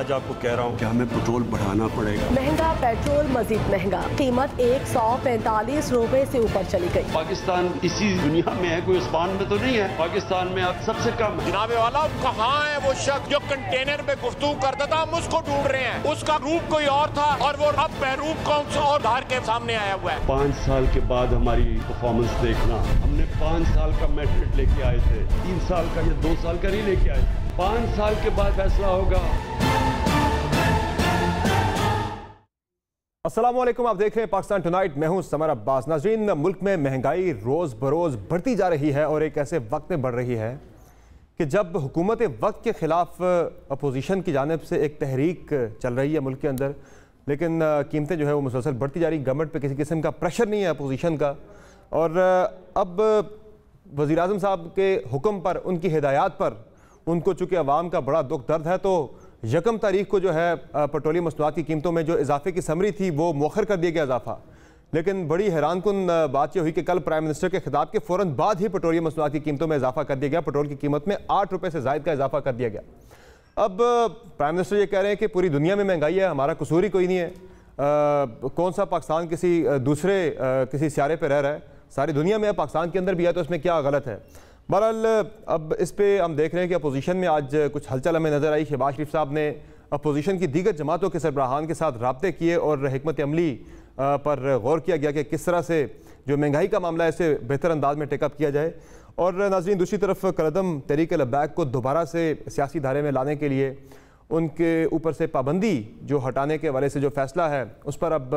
आज आपको कह रहा हूँ कि हमें पेट्रोल बढ़ाना पड़ेगा। महंगा पेट्रोल मजीद महंगा, कीमत 145 रुपए से ऊपर चली गई। पाकिस्तान इसी दुनिया में है, कोई उस्मान में तो नहीं है। पाकिस्तान में अब सबसे कम है। जनाबे वाला कहाँ है वो शख्स जो कंटेनर में गुफ्तगू करता था? हम उसको ढूंढ रहे हैं। उसका रूप कोई और था और वो अब बहरूप कौन सा और धार के सामने आया हुआ है। 5 साल के बाद हमारी परफॉर्मेंस देखना। हमने 5 साल का मैट्रिक लेके आए थे, 3 साल का या 2 साल का नहीं लेके आए। 5 साल के बाद फैसला होगा। अस्सलाम वालेकुम, आप देख रहे हैं पाकिस्तान टुनाइट। मैं हूं समर अब्बास। नाज़रीन, मुल्क में महंगाई रोज़ बरोज़ बढ़ती जा रही है और एक ऐसे वक्त में बढ़ रही है कि जब हुकूमत वक्त के ख़िलाफ़ अपोजिशन की जानिब से एक तहरीक चल रही है मुल्क के अंदर, लेकिन कीमतें जो है वो मुसलसल बढ़ती जा रही। गवर्नमेंट पे किसी किस्म का प्रेशर नहीं है अपोजिशन का। और अब वज़ीर आज़म साहब के हुक्म पर, उनकी हिदायत पर, उनको चूँकि अवाम का बड़ा दुख दर्द है, तो 1 तारीख को जो है पेट्रोलियम मसनूआत की कीमतों में जो इजाफे की समरी थी वो मौखर कर दिया गया इजाफा। लेकिन बड़ी हैरानकुन बात यह हुई कि कल प्राइम मिनिस्टर के खिताब के फ़ौरन बाद ही पेट्रोलियम मसनूआत की कीमतों में इजाफा कर दिया गया। पेट्रोल की कीमत में 8 रुपये से ज़ायद का इजाफा कर दिया गया। अब प्राइम मिनिस्टर ये कह रहे हैं कि पूरी दुनिया में महंगाई है, हमारा कसूर ही कोई नहीं है। कौन सा पाकिस्तान किसी दूसरे किसी सियारे पर रह रहा है? सारी दुनिया में है, पाकिस्तान के अंदर भी है, तो इसमें क्या गलत है? बहरहाल अब इस पर हम देख रहे हैं कि अपोजिशन में आज कुछ हलचल हमें नज़र आई। शहबाज शरीफ साहब ने अपोजिशन की दीगर जमातों के सरबराहान के साथ राब्ते किए और हिकमत अमली पर गौर किया गया कि किस तरह से जो महंगाई का मामला है इसे बेहतर अंदाज में टेकअप किया जाए। और नाज़रीन, दूसरी तरफ कलअदम तहरीक लब्बैक को दोबारा से सियासी धारे में लाने के लिए उनके ऊपर से पाबंदी जो हटाने के हवाले से जो फैसला है उस पर अब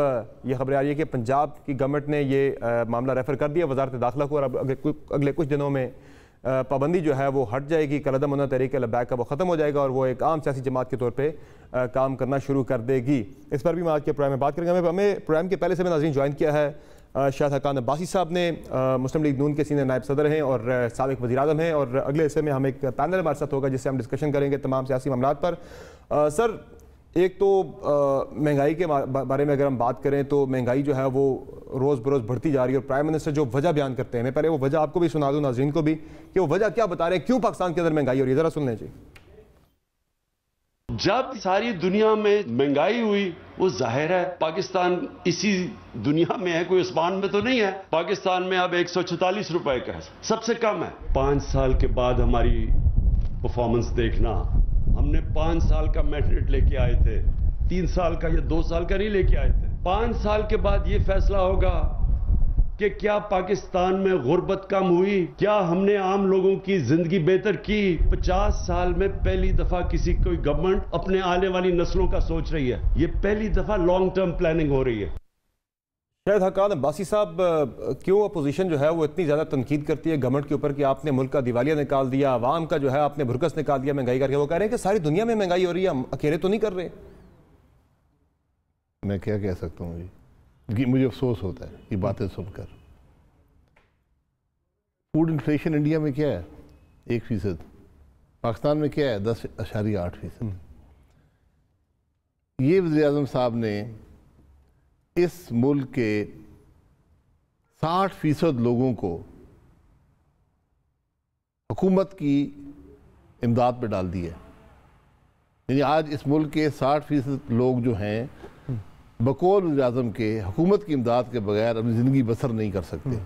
ये खबर आ रही है कि पंजाब की गवर्नमेंट ने ये मामला रेफ़र कर दिया वज़ारत दाखिला को और अब अगले कुछ दिनों में पाबंदी जो है वो हट जाएगी। कलअदम होना तहरीक लब्बैक का वो ख़त्म हो जाएगा और वो एक आम सियासी जमात के तौर पे काम करना शुरू कर देगी। इस पर भी मैं आज के प्रोग्राम में बात करेंगे। हमें प्रोग्राम के पहले से मैं नाज़रीन ज्वाइन किया है शाहिद हक्कान अब्बासी साहब ने, मुस्लिम लीग नून के सीनियर नायब सदर हैं और साबिक़ वज़ीर आज़म हैं। और अगले हिस्से में हम एक पैनल हमारे साथ होगा जिससे हम डिस्कशन करेंगे तमाम सियासी मामलात पर। सर, एक तो महंगाई के बारे में अगर हम बात करें तो महंगाई जो है वो रोज़ बरोज़ बढ़ती जा रही है और प्राइम मिनिस्टर जो वजह बयान करते हैं, मैं पहले वो वजह आपको भी सुना दूं, नाज़रीन को भी, कि वो वजह क्या बता रहे हैं, क्यों पाकिस्तान के अंदर महंगाई हो रही है, ज़रा सुन लें जी। जब सारी दुनिया में महंगाई हुई, वो जाहिर है पाकिस्तान इसी दुनिया में है, कोई उस्मान में तो नहीं है। पाकिस्तान में अब 146 रुपए का है, सबसे कम है। 5 साल के बाद हमारी परफॉर्मेंस देखना। हमने 5 साल का मैट्रिक लेके आए थे, 3 साल का या 2 साल का नहीं लेके आए थे। 5 साल के बाद ये फैसला होगा कि क्या पाकिस्तान में गुर्बत कम हुई, क्या हमने आम लोगों की जिंदगी बेहतर की। 50 साल में पहली दफा किसी कोई गवर्नमेंट अपने आने वाली नस्लों का सोच रही है। ये पहली दफा लॉन्ग टर्म प्लानिंग हो रही है। शाहिद हक्कान अब्बासी साहब, क्यों अपोजिशन जो है वो इतनी ज़्यादा तनकीद करती है गवर्नमेंट के ऊपर कि आपने मुल्क का दिवालिया निकाल दिया, आवाम का जो है आपने भुरकस निकाल दिया महंगाई करके? वो कह रहे हैं कि सारी दुनिया में महंगाई हो रही है, हम अकेले तो नहीं कर रहे। मैं क्या कह सकता हूँ जी, मुझे अफसोस होता है ये बातें सुनकर। फूड इन्फ्लेशन इंडिया में क्या है 1%, पाकिस्तान में क्या है 10.8%। ये वज़ीर आज़म साहब ने इस मुल्क के 60% लोगों को हुकूमत की इमदाद पे डाल दिया। यानी आज इस मुल्क के 60% लोग जो हैं बकौल वज़ीर आज़म के हुकूमत की इमदाद के बगैर अपनी ज़िंदगी बसर नहीं कर सकते।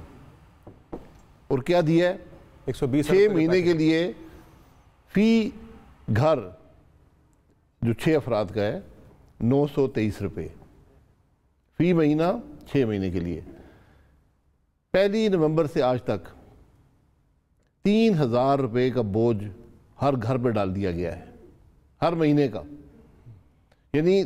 और क्या दिया है? 6 महीने के लिए फ़ी घर जो 6 अफराद का है 923 रुपये फ़ी महीना, 6 महीने के लिए। 1 नवंबर से आज तक 3000 रुपये का बोझ हर घर पर डाल दिया गया है, हर महीने का। यानी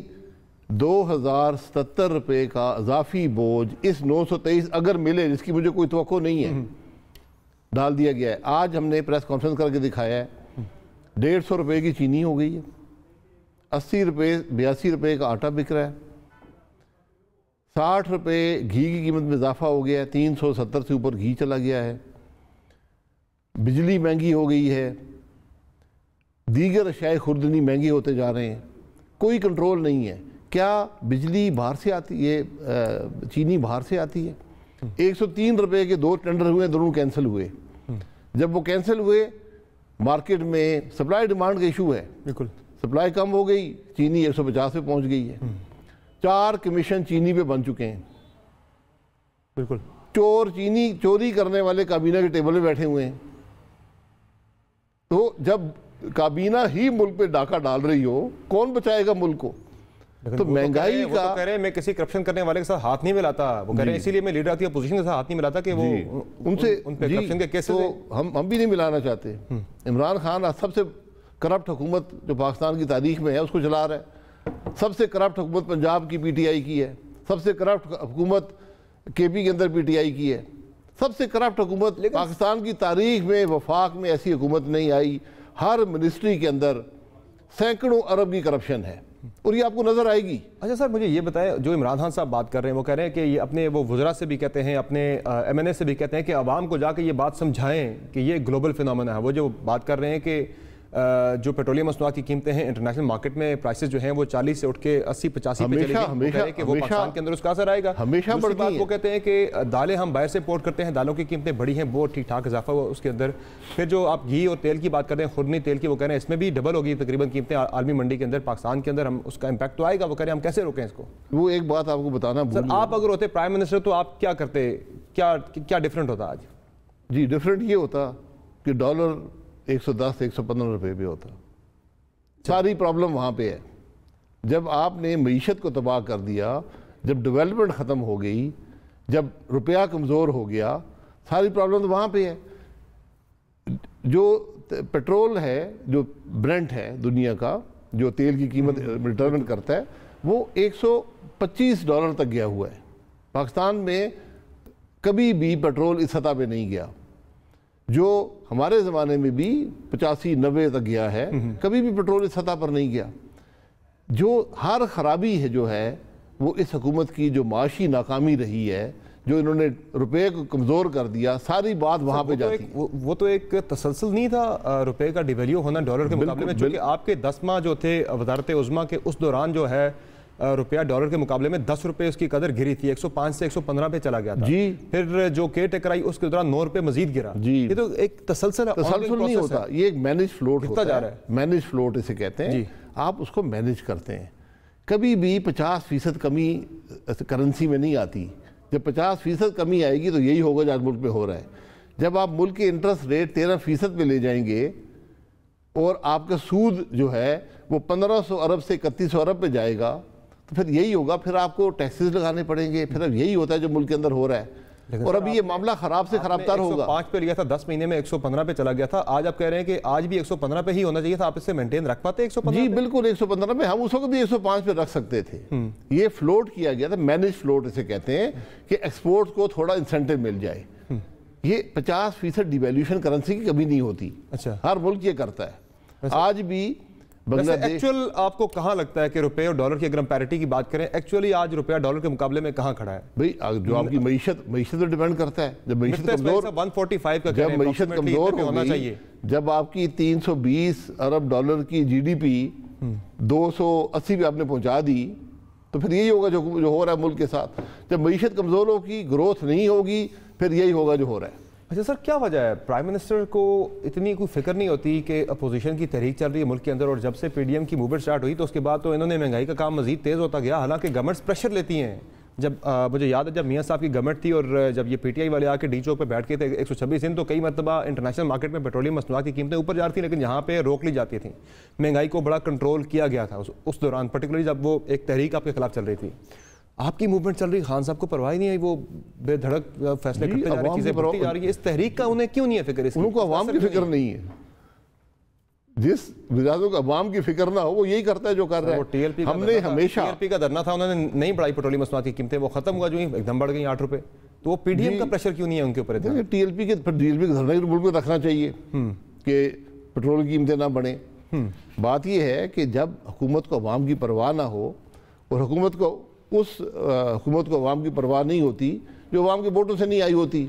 2077 रुपये का इजाफी बोझ इस 923 अगर मिले, जिसकी मुझे कोई तवक्को नहीं है, डाल दिया गया है। आज हमने प्रेस कॉन्फ्रेंस करके दिखाया है 150 रुपये की चीनी हो गई है, 80 रुपये 82 रुपये का आटा बिक रहा है, 60 रुपये घी की कीमत में इजाफा हो गया है, 370 से ऊपर घी चला गया है, बिजली महंगी हो गई है, दीगर अशाए खुर्दनी महंगी होते जा रहे हैं, कोई कंट्रोल नहीं है। क्या बिजली बाहर से आती है, चीनी बाहर से आती है? 103 रुपये के 2 टेंडर हुए, दोनों कैंसिल हुए। जब वो कैंसिल हुए, मार्केट में सप्लाई डिमांड का इशू है, बिल्कुल سپلائی کم ہو گئی, چینی 150 پہ پہنچ گئی ہے. 4 کمیشن چینی پہ بن چکے ہیں. بالکل چینی چوری کرنے والے کابینہ کے ٹیبل پہ بیٹھے ہوئے ہیں. تو جب کابینہ ہی ملک پہ ڈاکہ ڈال رہی ہو, کون بچائے گا ملک کو؟ تو مہنگائی کا, وہ کہہ رہے ہیں میں کسی کرپشن کرنے والے کے ساتھ ہاتھ نہیں ملاتا, وہ کہہ رہے ہیں اسی لیے میں لیڈر آتی اپوزیشن کے ساتھ ہاتھ نہیں ملاتا کہ وہ ان سے ان پہ کرپشن کے کیسز تو ہم بھی نہیں ملانا چاہتے. عمران خان سب سے کرپٹ حکومت جو پاکستان کی تاریخ میں ہے اس کو چلا رہا ہے. سب سے کرپٹ حکومت پنجاب کی پی ٹی آئی کی ہے, سب سے کرپٹ حکومت کے پی کے اندر پی ٹی آئی کی ہے, سب سے کرپٹ حکومت پاکستان کی تاریخ میں وفاق میں ایسی حکومت نہیں آئی. ہر منسٹری کے اندر سینکڑوں ارب کی کرپشن ہے اور یہ آپ کو نظر آئے گی. اچھا سر مجھے یہ بتائیں, جو عمران خان صاحب بات کر رہے ہیں وہ کہہ رہے ہیں کہ یہ اپنے وہ وزراء سے بھی کہتے ہیں, اپنے ایم این اے سے بھی کہتے ہیں کہ عوام کو جا کے یہ بات سمجھائیں کہ یہ گلوبل فینومینا ہے. وہ جو بات کر رہے ہیں کہ جو پیٹرولیم مصنوعات کی قیمتیں ہیں انٹرنیشنل مارکیٹ میں پرائسز جو ہیں وہ 40 سے اٹھ کے 80-85 پہ چلے گئے کہ وہ پاکستان کے اندر اس کا اثر آئے گا. ہمیشہ بڑھتی بات وہ کہتے ہیں کہ دالیں ہم باہر سے امپورٹ کرتے ہیں, دالوں کی قیمتیں بڑھی ہیں, بہت ٹھیک ٹھاک اضافہ ہوا اس کے اندر. پھر جو آپ گھی اور تیل کی بات کر رہے ہیں, خوردنی تیل کی, وہ کہہ رہے ہیں اس میں بھی ڈبل ہوگی تقریباً قیمتیں عالمی منڈی کے اندر. پاکستان کے اندر ہم اس کا امپیکٹ تو آئے گا, وہ کہہ رہے ہیں ہم کیسے روکیں اس کو. وہ ایک بات آپ کو بتانا سر, آپ اگر ہوتے پرائم منسٹر تو آپ کیا کرتے, کیا ڈیفرنٹ ہوتا آج؟ جی ڈیفرنٹ یہ ہوتا کہ ڈالر 110-115 روپے پہ ہوتا. ساری پرابلم وہاں پہ ہے. جب آپ نے معیشت کو تباہ کر دیا, جب ڈیولپمنٹ ختم ہو گئی, جب روپیہ کمزور ہو گیا, ساری پرابلم تو وہاں پہ ہے. جو پیٹرول ہے, جو برنٹ ہے دنیا کا, جو تیل کی قیمت ڈٹرمن کرتا ہے, وہ $125 تک گیا ہوا ہے. پاکستان میں کبھی بھی پیٹرول اس سطح پہ نہیں گیا. جو ہمارے زمانے میں بھی 85-90 تک گیا ہے, کبھی بھی پیٹرول اس سطح پر نہیں گیا. جو ہر خرابی ہے جو ہے وہ اس حکومت کی جو معاشی ناکامی رہی ہے, جو انہوں نے روپے کو کمزور کر دیا, ساری بات وہاں پہ جاتی. وہ تو ایک تسلسل نہیں تھا روپے کا ڈیویلیو ہونا ڈالر کے مقابلے میں, چونکہ آپ کے 10 ماہ جو تھے وزارت عظمیٰ کے, اس دوران جو ہے روپیہ ڈالر کے مقابلے میں 10 روپے اس کی قدر گری تھی, 105 سے 115 پہ چلا گیا تھا. جی پھر جو کیئر ٹیکر آئی اس کے دوران 9 روپے مزید گرا. جی یہ تو ایک تسلسل ہے, تسلسل نہیں ہوتا, یہ ایک مینج فلوٹ ہوتا ہے. مینج فلوٹ اسے کہتے ہیں. آپ اس کو مینج کرتے ہیں. کبھی بھی 50% کمی کرنسی میں نہیں آتی. جب 50% کمی آئے گی تو یہی ہوگا جو آج ملک میں ہو رہا ہے. جب آپ ملک کے انٹرسٹ ریٹ 13% پہ لے جائیں گے اور آپ کا سود جو ہے وہ 1500 ارب سے 3100 ارب پہ جائے گا, تو پھر یہی ہوگا. پھر آپ کو ٹیکسز لگانے پڑیں گے. پھر اب یہی ہوتا ہے جو ملک کے اندر ہو رہا ہے. اور ابھی یہ معاملہ خراب سے خراب تر ہوگا. 105 پہ لیا تھا, 10 مہینے میں 115 پہ چلا گیا تھا. آج آپ کہہ رہے ہیں کہ آج بھی 115 پہ ہی ہونا چاہیے تھا. آپ اس سے مینٹین رکھ پاتے 115 جی بالکل 115 پہ. ہم اس وقت بھی 105 پہ رکھ سکتے تھے. یہ فلوٹ کیا گیا تھا, مینج فلوٹ اسے کہتے ہیں, کہ ایکسپورٹ کو تھوڑا انسینٹیو مل جائے. یہ 50% ڈیویلیوشن کرنسی کی کبھی نہیں ہوتی. اچھا, ہر ملک یہ کرتا ہے. آج بھی بنگلہ دیش. ایکچوئل آپ کو کہاں لگتا ہے کہ روپے اور ڈالر کی اگر ہم پیرٹی کی بات کریں, ایکچوئلی آج روپیہ ڈالر کے مقابلے میں کہاں کھڑا ہے؟ بھئی جو آپ کی معیشت پر ڈیپینڈ کرتا ہے. جب معیشت کمزور, 145 کا جب معیشت کمزور ہونا چاہیے, جب آپ کی 320 ارب ڈالر کی جی ڈی پی 280 پہ آپ نے پہنچا دی, تو پھر یہی ہوگا جو ہو رہا ہے ملک کے ساتھ. جب معیشت کمزور ہوگی, گروتھ نہیں ہوگی, پھر یہی ہوگا جو ہو رہا ہے. اچھا سر, کیا وجہ ہے پرائم منسٹر کو اتنی کوئی فکر نہیں ہوتی کہ اپوزیشن کی تحریک چل رہی ہے ملک کے اندر, اور جب سے پی ڈی ایم کی موومنٹ سٹارٹ ہوئی تو اس کے بعد تو انہوں نے مہنگائی کا کام مزید تیز ہوتا گیا, حالانکہ گورنمنٹس پریشر لیتی ہیں. جب مجھے یاد ہے جب میاں صاحب کی گورنمنٹ تھی اور جب یہ پی ٹی آئی والے آ کے ڈی چوک پہ بیٹھ کے تھے 126 دن, تو کئی مرتبہ انٹرنیشنل مارکیٹ میں پیٹرولیم مصنوعات کی قیمتیں اوپر جا رہی تھیں, لیکن یہاں پہ روک لی جاتی تھیں. مہنگائی کو بڑا کنٹرول کیا گیا تھا اس دوران, پرٹیکولرلی جب وہ ایک تحریک آپ کے خلاف چل رہی تھی. آپ کی موومنٹ چل رہی, خان صاحب کو پرواہ نہیں ہے, وہ بے دھڑک فیصلے کرتے جا رہی ہیں, چیزیں بڑھتی جا رہی ہیں. اس تحریک کا انہیں کیوں نہیں ہے فکر؟ ان کو عوام کی فکر نہیں ہے. جس وزارتوں کو عوام کی فکر نہ ہو وہ یہی کرتا ہے جو کر رہا ہے. ہم نے ہمیشہ ٹی ایل پی کا دھرنا تھا, انہوں نے نہیں بڑھائی پیٹرولیم مصنوعات کی قیمتیں, وہ ختم ہوا جو ہی ایک دم بڑھ گئی 8 روپے. تو وہ پی ڈی ایم کا پریشر کیوں نہیں ہے ان کے اوپر؟ ٹی ایل پی کے دھرنا ملک میں رکھنا چاہیے کہ پیٹرول کی قیمتیں نہ بڑھیں. بات یہ ہے کہ جب حکومت کو عوام کی پرواہ نہ ہو, اور حکومت کو عوام کی پرواہ نہیں ہوتی جو عوام کے ووٹوں سے نہیں آئی ہوتی,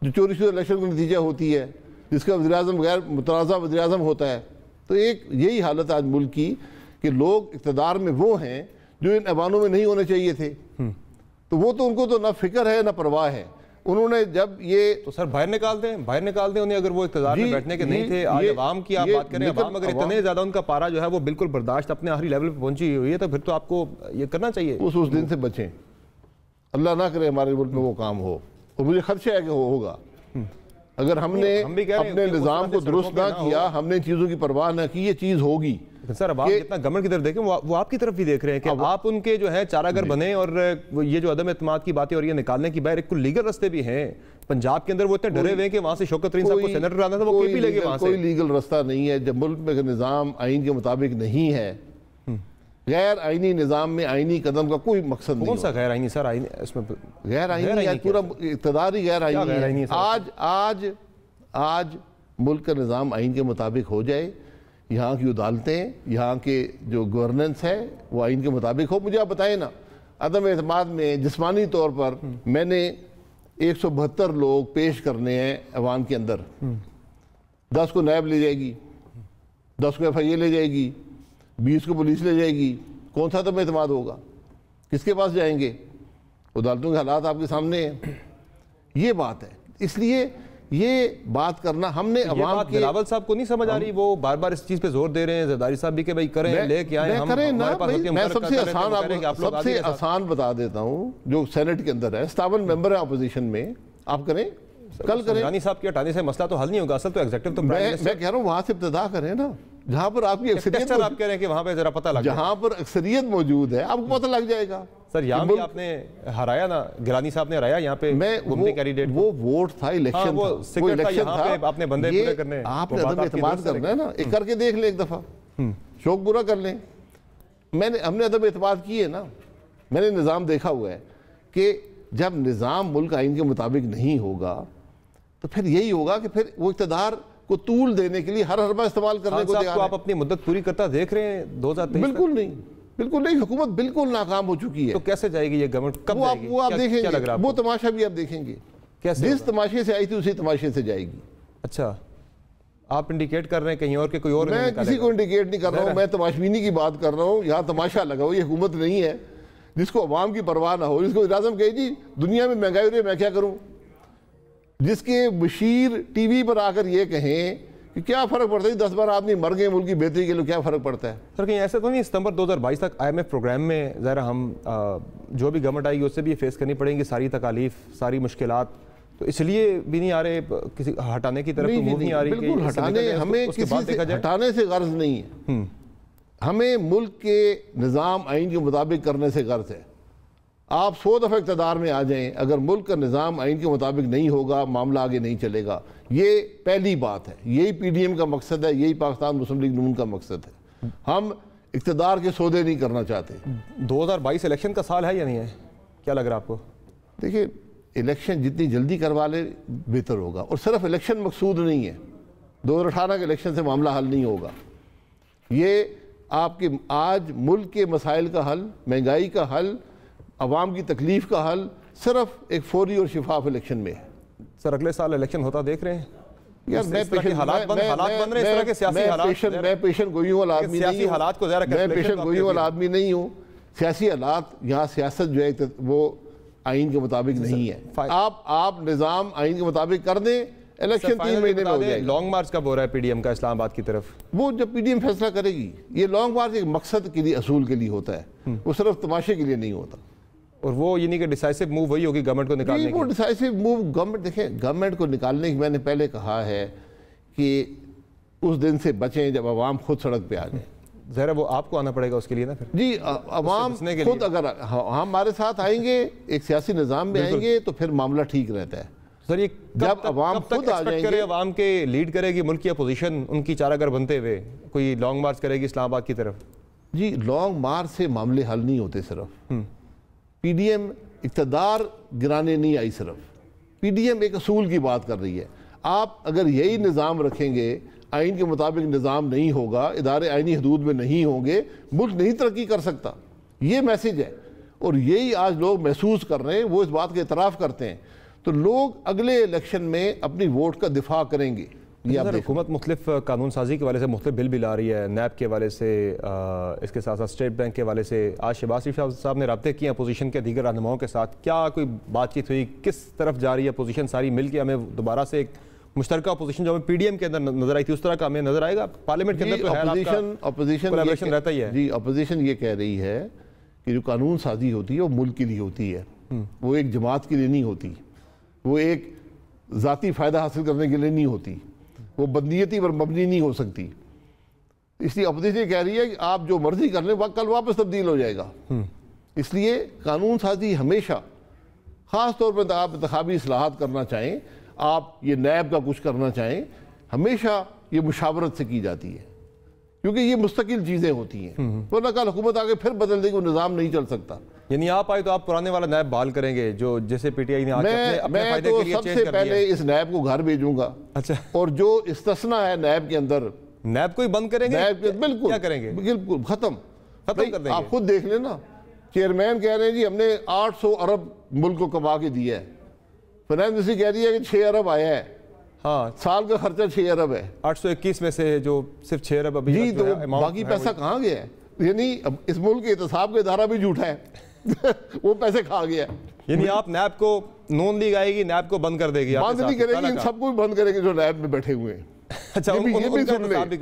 جو چوری شدہ الیکشن کا نتیجہ ہوتی ہے, جس کا وزیراعظم غیر متنازع وزیراعظم ہوتا ہے. تو ایک یہی حالت آج ملک کی کہ لوگ اقتدار میں وہ ہیں جو ان ایوانوں میں نہیں ہونے چاہیے تھے. تو وہ تو ان کو تو نہ فکر ہے نہ پرواہ ہے. انہوں نے جب یہ تو سر باہر نکال دیں انہیں، اگر وہ اقتدار میں بیٹھنے کے نہیں تھے. آج عوام کی آپ بات کریں، عوام اگر اتنے زیادہ ان کا پارا جو ہے وہ بالکل برداشت اپنے آخری لیول پہ پہنچی ہوئی ہے، تو پھر تو آپ کو یہ کرنا چاہیے اس دن سے بچیں. اللہ نہ کرے ہمارے ملک میں وہ کام ہو، اور مجھے خدشہ ہے کہ ہوگا. اگر ہم نے اپنے نظام کو درست نہ کیا، ہم نے چیزوں کی پرواہ نہ کی، یہ چیز ہوگی. سر اب آپ جتنا گورنمنٹ کی طرف دیکھیں وہ آپ کی طرف بھی دیکھ رہے ہیں کہ آپ ان کے جو ہے چارہ گر بنے، اور یہ جو عدم اعتماد کی باتیں اور یہ نکالنے کی باہر ایک لیگل رستے بھی ہیں. پنجاب کے اندر وہ اتنے ڈرے ہوئے ہیں کہ وہاں سے شوکت ترین صاحب کو سینیٹر آنا تھا، وہ کے پی لے گئے وہاں سے. کوئی لیگل رستہ نہیں ہے. جب ملک میں نظام آئین کے مطابق نہیں ہے، غیر آئینی نظام میں آئینی قدم کا کوئی مقصد نہیں. کون سا غیر آئینی سر؟ اس میں غیر آئینی پورا اقتدار ہی غیر آئینی ہے. آج ملک کا نظام آئین کے مطابق ہو جائے، یہاں کی عدالتیں، یہاں کے جو گورننس ہے وہ آئین کے مطابق ہو. مجھے آپ بتائیں نا، عدم اعتماد میں جسمانی طور پر میں نے 172 لوگ پیش کرنے ہیں عوام کے اندر. 10 کو نیب لے جائے گی، 10 کو FIA لے جائے گی، 20 کو پولیس لے جائے گی. کون سا عدم اعتماد ہوگا؟ کس کے پاس جائیں گے؟ عدالتوں کے حالات آپ کے سامنے ہیں. یہ بات ہے. اس لیے یہ بات کرنا ہم نے عوام کے... بلاول صاحب کو نہیں سمجھ آ رہی، وہ بار بار اس چیز پہ زور دے رہے ہیں، زرداری صاحب بھی کہ بھائی کریں، لے کے آئیں. میں سب سے آسان بتا دیتا ہوں جو سینٹ کے اندر ہے. 57 ممبر ہیں اپوزیشن میں، آپ کریں، کل کریں. رانی صاحب کے ہٹانے سے مسئلہ تو حل نہیں ہوگا، اصل تو ایگزیکٹو تو میں کہہ رہا ہوں وہاں سے ابتدا کریں نا، جہاں پر آپ کی اکثریت، آپ کہہ رہے ہیں کہ وہاں پہ ذرا پتہ لگ، جہاں پر اکثریت موجود ہے آپ کو پتہ لگ جائے گا. سر یہاں بھی آپ نے ہرایا نا، گیلانی صاحب نے ہرایا یہاں پہ گمٹی کینڈیڈیٹ. وہ ووٹ تھا، الیکشن تھا، وہ الیکشن تھا. اپنے بندے پورے کرنے، آپ نے عدم اعتماد کرنا ہے نا. ایک کر کے دیکھ لیں، ایک دفعہ شوق پورا کر لیں. ہم نے عدم اعتماد کی ہے نا. میں نے نظام دیکھا ہوا ہے کہ جب نظام ملک آئین کے مطابق نہیں ہوگا تو پھر یہی ہوگا کہ پھر وہ اقتدار کو طول دینے کے لیے ہر حربہ استعمال کرنے کو تیار ہے. آپ اپنی مدت پوری کرتا دیکھ رہے ہیں 2023؟ بالکل نہیں، بالکل نہیں. حکومت بالکل ناکام ہو چکی ہے. تو کیسے جائے گی یہ گورنمنٹ؟ کب جائے گی؟ وہ آپ دیکھیں گے، وہ تماشا بھی آپ دیکھیں گے. جس تماشے سے آئی تھی اسی تماشے سے جائے گی. اچھا، آپ انڈیکیٹ کر رہے ہیں کہیں اور کہ کوئی اور؟ میں کسی کو انڈیکیٹ نہیں کر رہا ہوں، میں تماشبینی کی بات کر رہا ہوں. یہاں تماشا لگا ہو، یہ حکومت نہیں ہے جس کو عوام کی پرواہ نہ ہو، جس کو اعظم کہے جی دنیا میں مہنگائی ہو رہی ہے میں کیا کروں، جس کے بشیر ٹی وی پر آ کر یہ کہیں کہ کیا فرق پڑتا ہے 10 بار آدمی مر گئے ملک کی بہتری کے لیے، کیا فرق پڑتا ہے. سر کہیں ایسا تو نہیں ستمبر 2022 تک IMF پروگرام میں ذرا ہم جو بھی گورنمنٹ آئے گی اس سے بھی فیس کرنی پڑیں گی ساری تکالیف، ساری مشکلات، تو اس لیے بھی نہیں آ رہے کسی ہٹانے کی طرف موو نہیں آ رہی؟ بالکل ہٹانے، ہمیں کسی سے ہٹانے سے غرض نہیں ہے. ہمیں ملک کے نظام آئین کے مطابق کرنے سے غرض ہے. آپ 100 دفعہ اقتدار میں آ جائیں، اگر ملک کا نظام آئین کے مطابق نہیں ہوگا معاملہ آگے نہیں چلے گا. یہ پہلی بات ہے. یہی PDM کا مقصد ہے، یہی پاکستان مسلم لیگ نون کا مقصد ہے. ہم اقتدار کے سودے نہیں کرنا چاہتے. 2022 الیکشن کا سال ہے یا نہیں ہے؟ کیا لگ رہا آپ کو؟ دیکھیں الیکشن جتنی جلدی کروا لے بہتر ہوگا، اور صرف الیکشن مقصود نہیں ہے. 2018 کے الیکشن سے معاملہ حل نہیں ہوگا. یہ آپ کے آج ملک کے مسائل کا حل، مہنگائی کا حل، عوام کی تکلیف کا حل صرف ایک فوری اور شفاف الیکشن میں ہے. سر اگلے سال الیکشن ہوتا دیکھ رہے ہیں یار؟ میں پیشن گوئی والا آدمی نہیں ہوں. سیاسی حالات یہاں سیاست جو ہے وہ آئین کے مطابق نہیں ہے. آپ نظام آئین کے مطابق کر دیں، الیکشن 3 مہینے میں ہو جائے گا. لانگ مارچ کب ہو رہا ہے PDM کا اسلام آباد کی طرف؟ وہ جب PDM فیصلہ کرے گی. یہ لانگ مارچ ایک مقصد کے لیے، اصول کے لیے ہوتا ہے، وہ صرف تماشے کے لیے نہیں ہوتا. اور وہ یہ نہیں کہ ڈیسائسو موو وہی ہوگی گورنمنٹ کو نکالنے کی؟ وہ ڈیسائسو موو گورنمنٹ، دیکھیں گورنمنٹ کو نکالنے کی میں نے پہلے کہا ہے کہ اس دن سے بچیں جب عوام خود سڑک پہ آ جائیں. ذرا وہ آپ کو آنا پڑے گا اس کے لیے نا پھر. جی عوام خود اگر ہمارے ساتھ آئیں گے، ایک سیاسی نظام میں آئیں گے تو پھر معاملہ ٹھیک رہتا ہے. سر یہ جب عوام خود آ جائیں گے، عوام کے لیڈ کرے گی ملک کی اپوزیشن ان کی چارہ گر بنتے ہوئے، کوئی لانگ مارچ کرے گی اسلام آباد کی طرف؟ جی لانگ مارچ سے معاملے حل نہیں ہوتے. صرف PDM اقتدار گرانے نہیں آئی، صرف PDM ایک اصول کی بات کر رہی ہے. آپ اگر یہی نظام رکھیں گے، آئین کے مطابق نظام نہیں ہوگا، ادارے آئینی حدود میں نہیں ہوں گے، ملک نہیں ترقی کر سکتا. یہ میسج ہے اور یہی آج لوگ محسوس کر رہے ہیں، وہ اس بات کا اعتراف کرتے ہیں. تو لوگ اگلے الیکشن میں اپنی ووٹ کا دفاع کریں گے. یہ آپ حکومت مختلف قانون سازی کے والے سے مختلف بل بھی لا رہی ہے، نیب کے والے سے، اس کے ساتھ ساتھ اسٹیٹ بینک کے والے سے. آج شہباز شریف صاحب نے رابطے کیے اپوزیشن کے دیگر رہنماؤں کے ساتھ، کیا کوئی بات چیت ہوئی؟ کس طرف جا رہی ہے اپوزیشن ساری مل کے؟ ہمیں دوبارہ سے ایک مشترکہ اپوزیشن جو ہمیں پی ڈی ایم کے اندر نظر آئی تھی اس طرح کا ہمیں نظر آئے گا پارلیمنٹ کے اندر؟ اپوزیشن رہتا ہی ہے. جی اپوزیشن یہ کہہ رہی ہے کہ جو قانون سازی ہوتی ہے وہ ملک کے لیے ہوتی ہے، وہ ایک جماعت کے لیے نہیں ہوتی، وہ ایک ذاتی فائدہ حاصل کرنے کے لیے نہیں ہوتی، وہ بدنیتی پر مبنی نہیں ہو سکتی. اس لیے اپوزیشن کہہ رہی ہے کہ آپ جو مرضی کر لیں کل واپس تبدیل ہو جائے گا. اس لیے قانون سازی ہمیشہ، خاص طور پر آپ انتخابی اصلاحات کرنا چاہیں، آپ یہ نیب کا کچھ کرنا چاہیں، ہمیشہ یہ مشاورت سے کی جاتی ہے، کیونکہ یہ مستقل چیزیں ہوتی ہیں. ورنہ کل حکومت آگے پھر بدل دے گی، وہ نظام نہیں چل سکتا. یعنی آپ آئے تو آپ پرانے والا نیب بحال کریں گے جو جیسے پی ٹی آئی نے میں تو سب سے پہلے اس نیب کو گھر بھیجوں گا. اچھا. اور جو استثناء ہے نیب کے اندر، نیب کو ہی بند کریں گے؟ بالکل. کیا کریں گے؟ بالکل ختم کر دیں گے. آپ خود دیکھ لیں نا، چیئرمین کہہ رہے ہیں جی ہم نے 800 ارب ملک کو کما کے دیا ہے، فائنانس منسٹری کہہ رہی ہے کہ 6 ارب آیا ہے. ہاں، سال کا خرچہ 6 ارب ہے. 821 میں سے جو صرف 6 ارب ابھی جی، تو باقی پیسہ کہاں گیا ہے؟ یعنی اس ملک کے احتساب کا ادارہ بھی جھوٹا ہے. وہ پیسے کھا گیا. یعنی آپ نیب کو، نون لیگ آئے گی نیب کو بند کر دے گی؟ بند نہیں کرے گی، ان سب کو بند کریں گے جو نیب میں بیٹھے ہوئے ہیں. اچھا،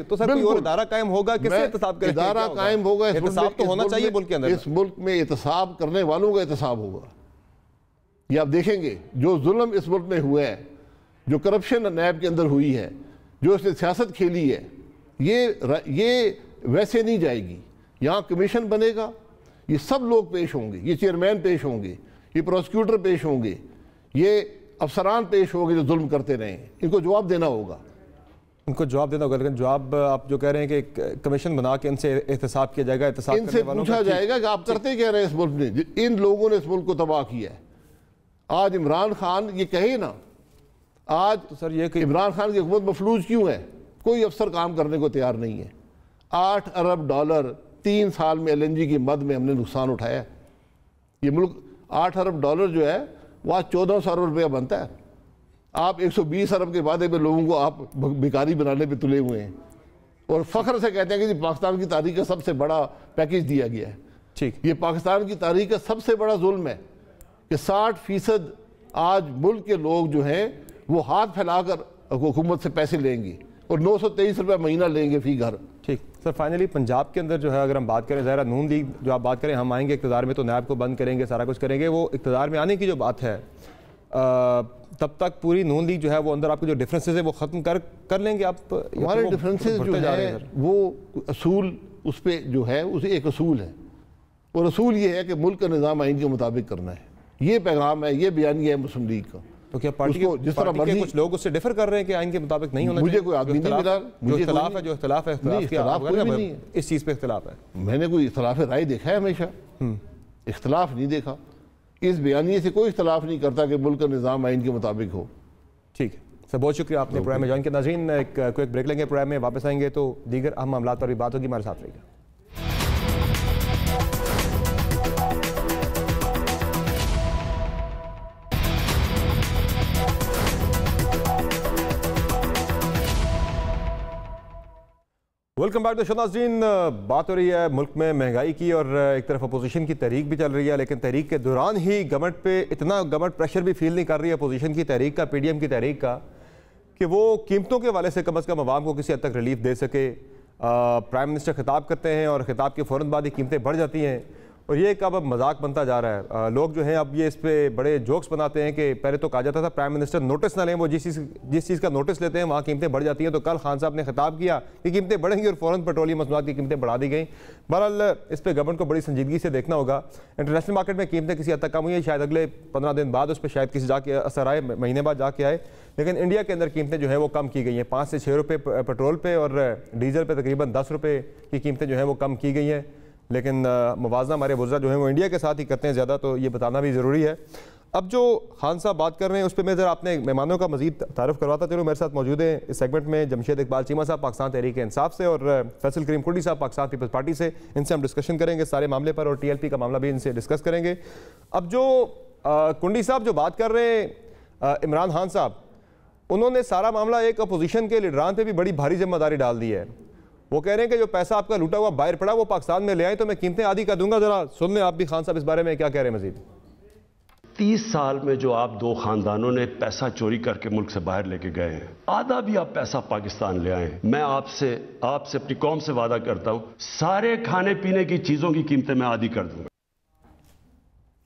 تو سر کوئی اور ادارہ قائم ہوگا؟ کس سے احتساب کریں گے؟ ادارہ قائم ہوگا. احتساب تو ہونا چاہیے ملک کے اندر. اس ملک میں احتساب کرنے والوں کا احتساب ہوگا. یہ آپ دیکھیں گے جو ظلم اس ملک میں ہوا ہے، جو کرپشن نیب کے اندر ہوئی ہے، جو اس نے سیاست کھیلی ہے، یہ ویسے نہیں جائے گی. یہاں کمیشن بنے گا، یہ سب لوگ پیش ہوں گے، یہ چیئرمین پیش ہوں گے، یہ پروسیکیوٹر پیش ہوں گے، یہ افسران پیش ہوں گے جو ظلم کرتے رہے ہیں. ان کو جواب دینا ہوگا. ان کو جواب دینا ہوگا، لیکن جواب آپ جو کہہ رہے ہیں کہ کمیشن بنا کے ان سے احتساب کیا جائے گا، احتساب ان سے پوچھا جائے گا کہ آپ کرتے کیا رہے اس ملک میں؟ ان لوگوں نے اس ملک کو تباہ کیا ہے. آج عمران خان یہ کہے نا، آج سر یہ کہ عمران خان کی حکومت مفلوج کیوں ہے؟ کوئی افسر کام کرنے کو تیار نہیں ہے. 8 ارب ڈالر 3 سال میں ایل این جی کی مد میں ہم نے نقصان اٹھایا. یہ ملک 8 ارب ڈالر جو ہے وہ آج 1400 ارب روپیہ بنتا ہے. آپ 120 ارب کے وعدے پہ لوگوں کو آپ بیکاری بنانے پہ تلے ہوئے ہیں، اور فخر سے کہتے ہیں کہ پاکستان کی تاریخ کا سب سے بڑا پیکیج دیا گیا ہے. ٹھیک. یہ پاکستان کی تاریخ کا سب سے بڑا ظلم ہے کہ 60% آج ملک کے لوگ جو ہیں وہ ہاتھ پھیلا کر حکومت سے پیسے لیں گے اور 923 روپے مہینہ لیں گے فی گھر. ٹھیک. سر فائنلی پنجاب کے اندر جو ہے اگر ہم بات کریں، ظاہرہ نون لیگ جو آپ بات کریں، ہم آئیں گے اقتدار میں تو نیب کو بند کریں گے، سارا کچھ کریں گے. وہ اقتدار میں آنے کی جو بات ہے، تب تک پوری نون لیگ جو ہے وہ اندر آپ کے جو ڈفرینسز ہیں وہ ختم کر لیں گے آپ؟ ہمارے ڈفرینسز جو ہے وہ اصول، اس پہ جو ہے اسے ایک اصول ہے، اور اصول یہ ہے کہ ملک کا نظام آئین کے مطابق کرنا ہے. یہ پیغام ہے، یہ بیانیہ ہے مسلم لیگ کا. تو کیا پارٹی کے کچھ لوگ اس سے ڈیفر کر رہے ہیں کہ آئین کے مطابق نہیں ہونا چاہیے؟ مجھے کوئی آدمی نہیں ملا. جو اختلاف ہے اس چیز پہ اختلاف ہے. میں نے کوئی اختلاف رائے دیکھا ہے؟ ہمیشہ اختلاف نہیں دیکھا. اس بیانیے سے کوئی اختلاف نہیں کرتا کہ ملک کا نظام آئین کے مطابق ہو. ٹھیک ہے سر، بہت شکریہ آپ نے پروگرام میں جوائن کیا. ناظرین ایک کوئک بریک لیں گے، پروگرام میں واپس آئیں گے تو دیگر اہم معاملات پر بھی بات ہوگی. ہمارے ساتھ رہیے گا. Welcome back to show. ناظرین بات ہو رہی ہے ملک میں مہنگائی کی، اور ایک طرف اپوزیشن کی تحریک بھی چل رہی ہے، لیکن تحریک کے دوران ہی گورنمنٹ پہ اتنا گورنمنٹ پریشر بھی فیل نہیں کر رہی ہے اپوزیشن کی تحریک کا، پی ڈی ایم کی تحریک کا، کہ وہ قیمتوں کے حوالے سے کم از کم عوام کو کسی حد تک ریلیف دے سکے. پرائم منسٹر خطاب کرتے ہیں اور خطاب کے فوراً بعد ہی قیمتیں بڑھ جاتی ہیں، اور یہ ایک اب مذاق بنتا جا رہا ہے. لوگ جو ہیں اب یہ اس پہ بڑے جوکس بناتے ہیں کہ پہلے تو کہا جاتا تھا پرائم منسٹر نوٹس نہ لیں، وہ جس چیز کا نوٹس لیتے ہیں وہاں قیمتیں بڑھ جاتی ہیں. تو کل خان صاحب نے خطاب کیا کہ قیمتیں بڑھیں گی اور فوراً پیٹرولیم مصنوعات کی قیمتیں بڑھا دی گئیں. بہرحال اس پہ گورنمنٹ کو بڑی سنجیدگی سے دیکھنا ہوگا. انٹرنیشنل مارکیٹ میں قیمتیں کسی حد تک کم ہوئی ہیں، شاید اگلے 15 دن بعد اس پہ شاید کسی جا کے اثر آئے، مہینے بعد جا کے آئے، لیکن انڈیا کے اندر قیمتیں جو ہیں وہ کم کی گئی ہیں. 5 سے 6 روپے پیٹرول پہ اور ڈیزل پہ تقریباً 10 روپے کی قیمتیں جو ہیں وہ کم کی گئی ہیں. لیکن موازنہ ہمارے وزراء جو ہیں وہ انڈیا کے ساتھ ہی کرتے ہیں زیادہ، تو یہ بتانا بھی ضروری ہے. اب جو خان صاحب بات کر رہے ہیں اس پہ میں ذرا اپنے مہمانوں کا مزید تعارف کرواتا چلوں. میرے ساتھ موجود ہیں اس سیگمنٹ میں جمشید اقبال چیمہ صاحب پاکستان تحریک انصاف سے، اور فیصل کریم کنڈی صاحب پاکستان پیپلز پارٹی سے. ان سے ہم ڈسکشن کریں گے سارے معاملے پر، اور ٹی ایل پی کا معاملہ بھی ان سے ڈسکس کریں گے. اب جو کنڈی صاحب جو بات کر رہے ہیں عمران خان صاحب، انہوں نے سارا معاملہ ایک اپوزیشن کے لیڈران پہ بھی بڑی بھاری ذمہ داری ڈال دی ہے. وہ کہہ رہے ہیں کہ جو پیسہ آپ کا لوٹا ہوا باہر پڑا وہ پاکستان میں لے آئیں تو میں قیمتیں آدھی کر دوں گا. ذرا سن لیں آپ بھی خان صاحب اس بارے میں کیا کہہ رہے ہیں مزید. 30 سال میں جو آپ 2 خاندانوں نے پیسہ چوری کر کے ملک سے باہر لے کے گئے ہیں، آدھا بھی آپ پیسہ پاکستان لے آئیں. میں آپ سے اپنی قوم سے وعدہ کرتا ہوں سارے کھانے پینے کی چیزوں کی قیمتیں میں آدھی کر دوں گا.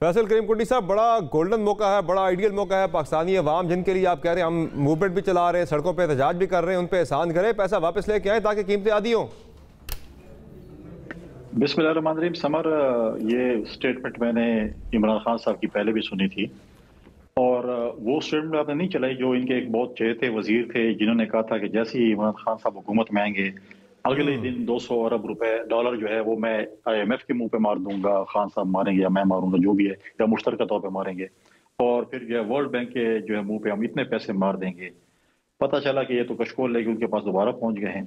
فیصل کریم کنڈی صاحب، بڑا گولڈن موقع ہے، بڑا آئیڈیل موقع ہے. پاکستانی عوام جن کے لیے آپ کہہ رہے ہیں ہم موومنٹ بھی چلا رہے ہیں، سڑکوں پہ احتجاج بھی کر رہے ہیں، ان پہ احسان کریں، پیسہ واپس لے کے آئیں تاکہ قیمتیں آدھی ہوں. بسم اللہ الرحمن الرحیم. سمر، یہ سٹیٹمنٹ میں نے عمران خان صاحب کی پہلے بھی سنی تھی، اور وہ سٹیٹمنٹ آپ نے نہیں چلائی جو ان کے ایک بہت چہتے وزیر تھے جنہوں نے کہا تھا کہ جیسے ہی عمران خان صاحب حکومت میں آئیں گے اگلے دن 200 ارب روپے ڈالر جو ہے وہ میں IMF کے منہ پہ مار دوں گا. خان صاحب ماریں گے یا میں ماروں گا جو بھی ہے، یا مشترکہ طور پہ ماریں گے، اور پھر جو ہے ورلڈ بینک کے جو ہے منہ پہ ہم اتنے پیسے مار دیں گے. پتہ چلا کہ یہ تو کشکول لے کے ان کے پاس دوبارہ پہنچ گئے ہیں.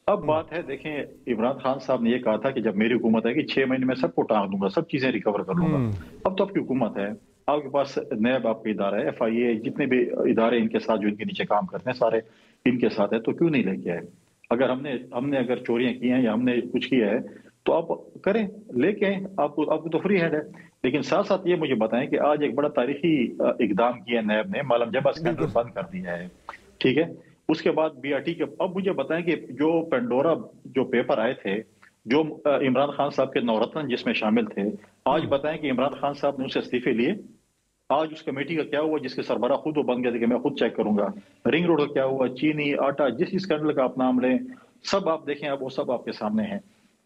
اب بات ہے، دیکھیں عمران خان صاحب نے یہ کہا تھا کہ جب میری حکومت ہے کہ 6 مہینے میں سب کو ٹانک دوں گا، سب چیزیں ریکور کر لوں گا. اب تو آپ کی حکومت ہے، آپ کے پاس نیب آپ کا ادارہ ہے، FIA، جتنے بھی ادارے ان کے ساتھ جو ان کے نیچے کام کرتے ہیں سارے ان کے ساتھ ہے، تو کیوں نہیں لے کے آئے؟ اگر ہم نے اگر چوریاں کی ہیں یا ہم نے کچھ کیا ہے تو آپ کریں، لے کے آئیں، آپ کو تو فری ہینڈ ہے. لیکن ساتھ ساتھ یہ مجھے بتائیں کہ آج ایک بڑا تاریخی اقدام کیا ہے نیب نے، مالم جبہ اسکینڈل بند کر دیا ہے، ٹھیک ہے. اس کے بعد BRT کے اب مجھے بتائیں کہ جو پینڈورا جو پیپر آئے تھے جو عمران خان صاحب کے نورتن جس میں شامل تھے، آج بتائیں کہ عمران خان صاحب نے اسے استعفے لیے. آج اس کمیٹی کا کیا ہوا جس کے سربراہ خود وہ بن گئے تھے کہ میں خود چیک کروں گا. رنگ روڈ کا کیا ہوا، چینی آٹا، جس اسکینڈل کا آپ نام لیں سب آپ دیکھیں، اب وہ سب آپ کے سامنے ہیں.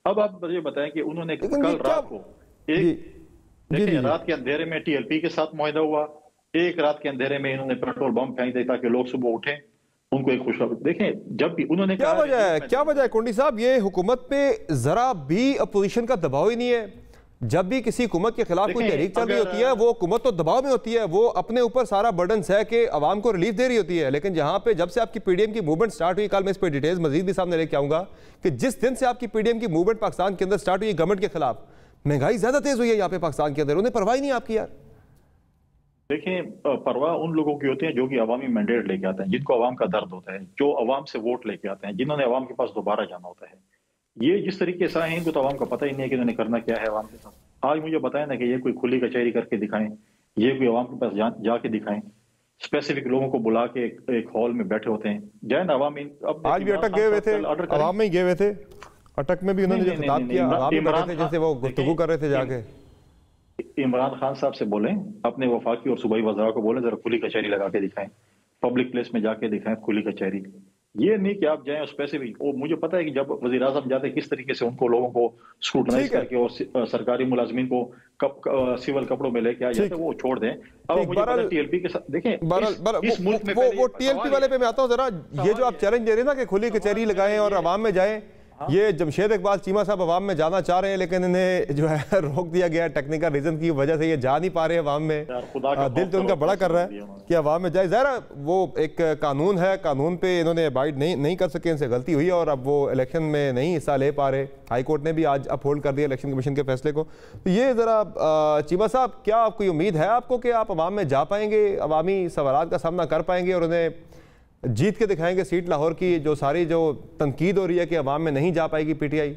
اب آپ مجھے بتائیں کہ انہوں نے کل رات کو دیکھیں رات کے اندھیرے میں TLP کے ساتھ معاہدہ ہوا، ایک رات کے اندھیرے میں انہوں نے پیٹرول بم پھینک دیا تاکہ لوگ صبح اٹھیں، ان کو ایک خوشخبری. دیکھیں جب بھی انہوں نے کیا وجہ ہے کنڈی صاحب، یہ حکومت پہ ذرا بھی اپوزیشن کا دباؤ ہی نہیں ہے؟ جب بھی کسی حکومت کے خلاف کوئی تحریک چل رہی ہوتی ہے وہ حکومت تو دباؤ میں ہوتی ہے، وہ اپنے اوپر سارا برڈن سہ کے عوام کو ریلیف دے رہی ہوتی ہے. لیکن جہاں پہ جب سے آپ کی PDM کی موومنٹ سٹارٹ ہوئی، کل میں اس پہ ڈیٹیلز مزید بھی سامنے لے کے آؤں گا کہ جس دن سے آپ کی PDM کی موومنٹ پاکستان کے اندر سٹارٹ ہوئی گورنمنٹ کے خلاف، مہنگائی زیادہ تیز ہوئی ہے یہاں پہ پاکستان کے اندر. انہیں پرواہ نہیں آپ کی یار. دیکھیں پرواہ ان لوگوں کی ہوتی ہیں جو کہ عوامی مینڈیٹ لے کے آتے ہیں، جن کو عوام کا درد ہوتا ہے، جو عوام سے ووٹ لے کے آتے ہیں، جنہوں نے عوام کے پاس دوبارہ جانا ہوتا ہے. یہ جس طریقے سے آئے ہیں ان کو تو عوام کا پتہ ہی نہیں ہے کہ انہوں نے کرنا کیا ہے عوام کے ساتھ. آج مجھے بتائیں نا کہ یہ کوئی کھلی کچہری کر کے دکھائیں، یہ کوئی عوام کے پاس جا کے دکھائیں، اسپیسیفک لوگوں کو بلا کے ایک ہال میں بیٹھے ہوتے ہیں، جائیں نا عوام. آج بھی اٹک گئے ہوئے تھے، عوام میں ہی گئے ہوئے تھے، اٹک میں بھی انہوں نے جو خطاب کیا عوام میں بیٹھے تھے جیسے وہ گفتگو کر رہے تھے جا کے. عمران خان صاحب سے بولیں، اپنے وفاقی اور صوبائی وزراء کو بولیں ذرا کھلی کچہری لگا کے دکھائیں، پبلک پلیس میں جا کے دکھائیں کھلی کچہری. یہ نہیں کہ آپ جائیں اسپیسیفک. مجھے پتا ہے کہ جب وزیر اعظم جاتے کس طریقے سے ان کو لوگوں کو اسکروٹنائز کر کے اور سرکاری ملازمین کو سول کپڑوں میں لے کے آ جاتے وہ چھوڑ دیں. اب مجھے پتا ہے TLP کے ساتھ دیکھیں اس ملک میں وہ TLP والے پہ میں آتا ہوں ذرا. یہ جو آپ چیلنج دے رہے ہیں نا کہ کھلی کچہری لگائیں اور عوام میں جائیں، یہ جمشید اقبال چیمہ صاحب عوام میں جانا چاہ رہے ہیں لیکن انہیں جو ہے روک دیا گیا ٹیکنیکل ریزن کی وجہ سے، یہ جا نہیں پا رہے عوام میں. دل تو ان کا بڑا کر رہا ہے کہ عوام میں جائے. ظاہر وہ ایک قانون ہے، قانون پہ انہوں نے ابائڈ نہیں کر سکے، ان سے غلطی ہوئی اور اب وہ الیکشن میں نہیں حصہ لے پا رہے. ہائی کورٹ نے بھی آج اپ ہولڈ کر دیا الیکشن کمیشن کے فیصلے کو. یہ ذرا چیمہ صاحب کیا کوئی امید ہے آپ کو کہ آپ عوام میں جا پائیں گے، عوامی سوالات کا سامنا کر پائیں گے اور انہیں جیت کے دکھائیں گے سیٹ لاہور کی، جو ساری جو تنقید ہو رہی ہے کہ عوام میں نہیں جا پائے گی PTI؟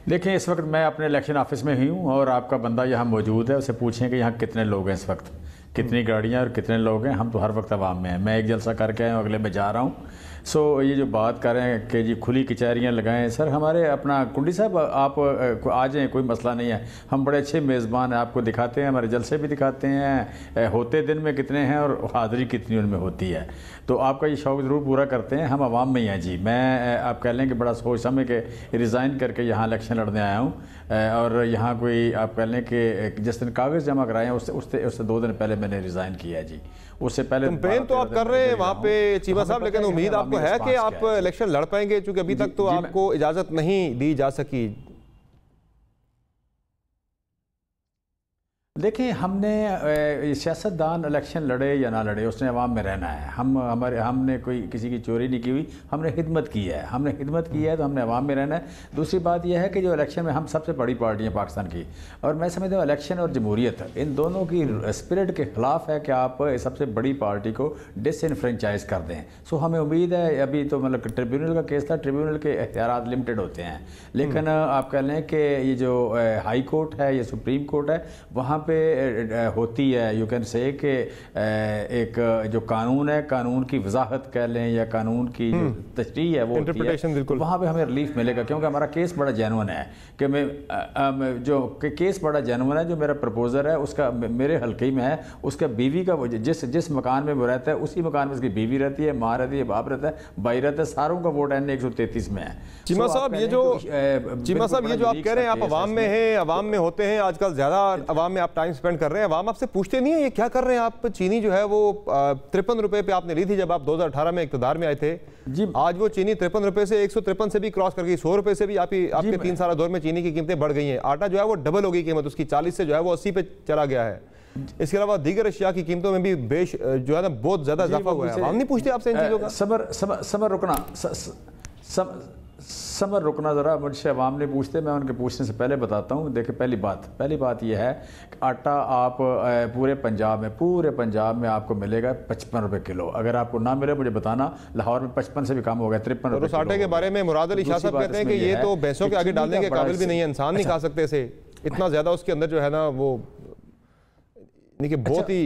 دیکھیں اس وقت میں اپنے الیکشن آفس میں ہی ہوں اور آپ کا بندہ یہاں موجود ہے، اسے پوچھیں کہ یہاں کتنے لوگ ہیں اس وقت، کتنی گاڑیاں اور کتنے لوگ ہیں. ہم تو ہر وقت عوام میں ہیں. میں ایک جلسہ کر کے آیا ہوں، اگلے میں جا رہا ہوں. یہ جو بات کر رہے ہیں کہ جی کھلی کچہریاں لگائیں، سر ہمارے اپنا کنڈی صاحب آپ آ جائیں، کوئی مسئلہ نہیں ہے. ہم بڑے اچھے میزبان ہیں، آپ کو دکھاتے ہیں، ہمارے جلسے بھی دکھاتے ہیں، ہوتے دن میں کتنے ہیں اور حاضری کتنی ان میں ہوتی ہے. تو آپ کا یہ شوق ضرور پورا کرتے ہیں. ہم عوام میں ہی ہیں جی. میں آپ کہہ لیں کہ بڑا سوچ سمجھ کے ریزائن کر کے یہاں الیکشن لڑنے آیا ہوں اور یہاں کوئی آپ کہہ لیں کہ جس دن کاغذ جمع کرائے ہیں اس سے 2 دن پہلے میں نے ریزائن کیا جی. اس سے پہلے کمپین تو آپ کر رہے ہیں وہاں پہ چیمہ صاحب، لیکن امید آپ کو ہے کہ آپ الیکشن لڑ پائیں گے چونکہ ابھی تک تو آپ کو اجازت نہیں دی جا سکی؟ देखें, हमने सियासतदान इलेक्शन लड़े या ना लड़े, उसने अवाम में रहना है। हमने कोई किसी की चोरी नहीं की हुई, हमने खिदमत की है। तो हमने अवाम में रहना है। दूसरी बात यह है कि जो इलेक्शन में हम सबसे बड़ी पार्टी है पाकिस्तान की, और मैं समझता हूँ इलेक्शन और जमहूरियत इन दोनों की स्पिरिट के ख़िलाफ़ है कि आप सबसे बड़ी पार्टी को डिसइनफ्रेंचाइज कर दें। सो हमें उम्मीद है, अभी तो मतलब ट्रिब्यूनल का केस था, ट्रिब्यूनल के इख्तियारात लिमिटेड होते हैं, लेकिन आप कह लें कि ये जो हाई कोर्ट है या सुप्रीम कोर्ट है, वहाँ पे होती है, यू कैन से कि एक जो कानून है, कानून की वजाहत कह लें या कानून की जो तशरीह है वो इंटरप्रिटेशन, बिल्कुल वहाँ पे हमें रिलीफ मिलेगा, क्योंकि हमारा केस बड़ा जेन्युइन है कि केस बड़ा जेन्युइन है। जो मेरा प्रपोजर है उसका मेरे हल्के ही में है, उसका बीवी का जिस मकान में वो रहता है उसी मकान में उसकी बीवी रहती है, माँ रहती है, बाप रहता है, भाई रहता है, सारों का वोट एन 133 में है। चीमा साहब ये जो आप कह रहे हैं, आप अवाम में हैं, अवाम में होते हैं, आजकल ज़्यादा अवाम में आप टाइम स्पेंड कर रहे हैं, अवाम आपसे पूछते नहीं है ये क्या कर रहे हैं आप? चीनी जो है वो 53 रुपए पे आपने ली थी जब आप 2018 में इक़्तिदार में आए थे जी। आज वो चीनी 53 रुपए से 153 से भी क्रॉस कर गई, 100 रुपए से भी आपके 3 साल दौर में चीनी की कीमतें बढ़ गई हैं। आटा जो है वो डबल हो गई कीमत उसकी, 40 से जो है वो 80 पे चला गया है। इसके अलावा दीगर अशिया की कीमतों में भी जो है ना बहुत ज्यादा इजाफा हुआ है। हम नहीं पूछते आपसे इन चीजों का? समर रुकना ज़रा, मुझसे अवाम ने पूछते, मैं उनके पूछने से पहले बताता हूँ। देखिए पहली बात यह है कि आटा आप पूरे पंजाब में आपको मिलेगा 55 रुपये किलो। अगर आपको ना मिले मुझे बताना, लाहौर में 55 से भी कम हो गया, 53 रुपये। उस आटे के बारे में मुराद अली शाह साहब कहते हैं कि ये तो भैंसों के आगे डालने के काबिल भी नहीं है, इंसान नहीं खा सकते इसे, इतना ज़्यादा उसके अंदर जो है ना वो बहुत ही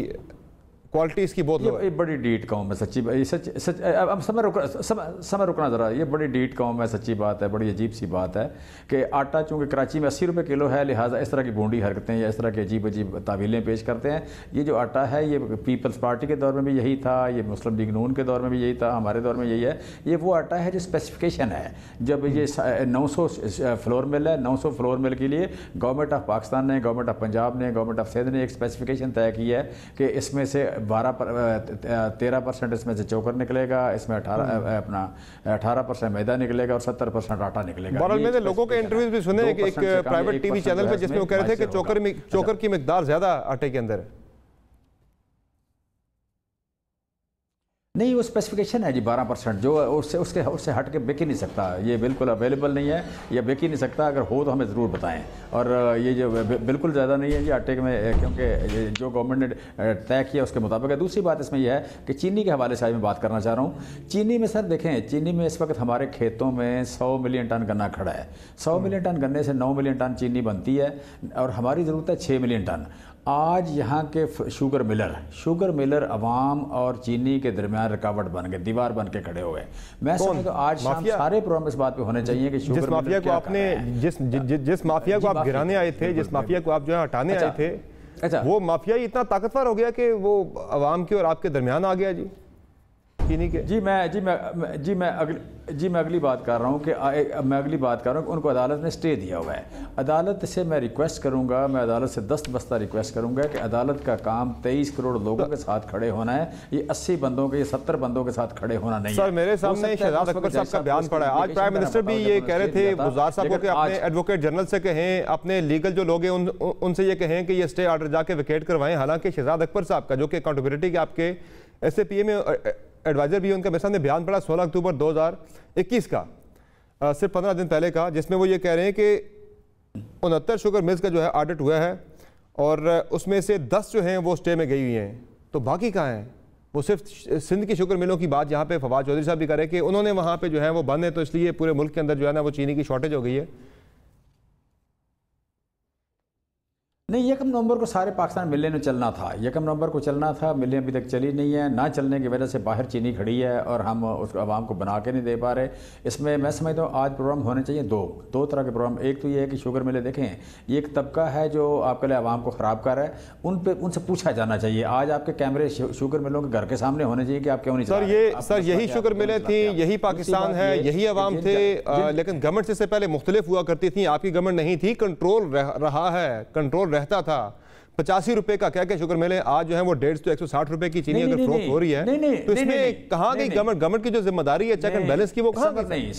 क्वालिटी इसकी बहुत लो है। ये बड़ी डीट कौम है, सच्ची सच अब समय रुकना ज़रा, ये बड़ी डीट कौम है, सच्ची बात है, बड़ी अजीब सी बात है कि आटा चूँकि कराची में 80 रुपये किलो है, लिहाजा इस तरह की बूंदी हरकतें या इस तरह की अजीब तावीलें पेश करते हैं। ये जो आटा है ये पीपल्स पार्टी के दौर में भी यही था, ये मुस्लिम लीग नून के दौर में भी यही था, हमारे दौर में यही है। ये वो आटा है जो स्पेसिफिकेशन है। जब ये 900 फ्लोर मिल है, 900 फ्लोर मिल के लिए गवर्नमेंट ऑफ पाकिस्तान ने, गवर्नमेंट ऑफ पंजाब ने, गवर्नमेंट ऑफ सिंध ने एक स्पेसिफिकेशन तय की है कि इसमें से 13% इसमें से चोकर निकलेगा, इसमें 18% मैदा निकलेगा और 70% आटा निकलेगा। बहरहाल मैंने लोगों के इंटरव्यूज भी सुने एक प्राइवेट टीवी चैनल पे जिसमें वो कह रहे थे कि चोकर की मिकदार ज्यादा आटे के अंदर है। नहीं, वो स्पेसिफिकेशन है जी 12%, जो उससे हट के बिक ही नहीं सकता, ये बिल्कुल अवेलेबल नहीं है, या बिक ही नहीं सकता। अगर हो तो हमें ज़रूर बताएं। और ये जो बिल्कुल ज़्यादा नहीं है जी आटे में, क्योंकि जो गवर्नमेंट ने तय किया उसके मुताबिक है। दूसरी बात इसमें यह है कि चीनी के हवाले से आज मैं बात करना चाह रहा हूँ। चीनी में सर देखें, चीनी में इस वक्त हमारे खेतों में 100 मिलियन टन गन्ना खड़ा है। 100 मिलियन टन गन्ने से 9 मिलियन टन चीनी बनती है और हमारी ज़रूरत है 6 मिलियन टन। आज यहाँ के शुगर मिलर अवाम और चीनी के दरमियान रुकावट बन गए, दीवार बन के खड़े हो गए। मैं समझता हूँ आज शाम सारे प्रोग्राम इस बात पे होने चाहिए कि जिस माफिया को आपने जिस माफिया को आप गिराने आए थे, जिस माफिया को आप जो है हटाने आए थे, अच्छा वो माफिया इतना ताकतवर हो गया कि वो अवाम के और आपके दरमियान आ गया जी चीनी के। मैं अगली बात कर रहा हूँ कि उनको अदालत ने स्टे दिया हुआ है। अदालत से मैं रिक्वेस्ट करूँगा, मैं अदालत से दस्तबस्ता रिक्वेस्ट करूँगा कि अदालत का काम 23 करोड़ लोगों के साथ खड़े होना है, ये 80 बंदों के, ये 70 बंदों के साथ खड़े होना नहीं है। सर मेरे सामने शहजाद अकबर साहब का बयान पड़ा है। आज प्राइम मिनिस्टर भी ये कह रहे थे गुजार साहब को कि अपने एडवोकेट जनरल से कहें, अपने लीगल जो लोग हैं उनसे ये कहें कि ये स्टे ऑर्डर जाके वेकेट करवाएं। हालांकि शहजाद अकबर साहब का जो कि अकाउंटेबिलिटी के आपके SAPA में एडवाइजर भी, उनका मेरे सामने बयान पड़ा 16 अक्टूबर 2021 का, सिर्फ 15 दिन पहले का, जिसमें वो ये कह रहे हैं कि 69 शुगर मिल्स का जो है ऑडिट हुआ है और उसमें से 10 जो हैं वो स्टे में गई हुई हैं, तो बाकी कहाँ हैं? वो सिर्फ सिंध की शुगर मिलों की बात यहाँ पे फवाद चौधरी साहब भी कह रहे हैं कि उन्होंने वहाँ पे जो है वो बंद है, तो इसलिए पूरे मुल्क के अंदर जो है ना वो चीनी की शॉर्टेज हो गई है। नहीं, 1 नवंबर को सारे पाकिस्तान मिलें में चलना था, 1 नवंबर को चलना था, मिलें अभी तक चली नहीं है। ना चलने की वजह से बाहर चीनी खड़ी है और हम उसको आवाम को बना के नहीं दे पा रहे। इसमें मैं समझता हूँ आज प्रोग्राम होने चाहिए दो तरह के प्रोग्राम। एक तो ये है कि शुगर मिलें देखें, ये एक तबका है जो आपके लिए आवाम को ख़राब कर रहा है, उनसे पूछा जाना चाहिए। आज आपके कैमरे शुगर मिलों के घर के सामने होने चाहिए कि आप क्यों नहीं सर यही शुगर मिलें थी, यही पाकिस्तान है, यही आवाम थे, लेकिन गवर्नमेंट से पहले मुख्तलिफ हुआ करती थी। आपकी गवर्नमेंट नहीं थी, कंट्रोल रहा है, कंट्रोल रहता था। 85 रुपए का क्या शुगर मिले, आज जो है वो 150 से 160 रुपए की चीनी अगर फ्रोख्त हो रही है, तो इसमें कहाँ गई गवर्नमेंट की जो जिम्मेदारी है चेक एंड बैलेंस की, वो कहाँ गई?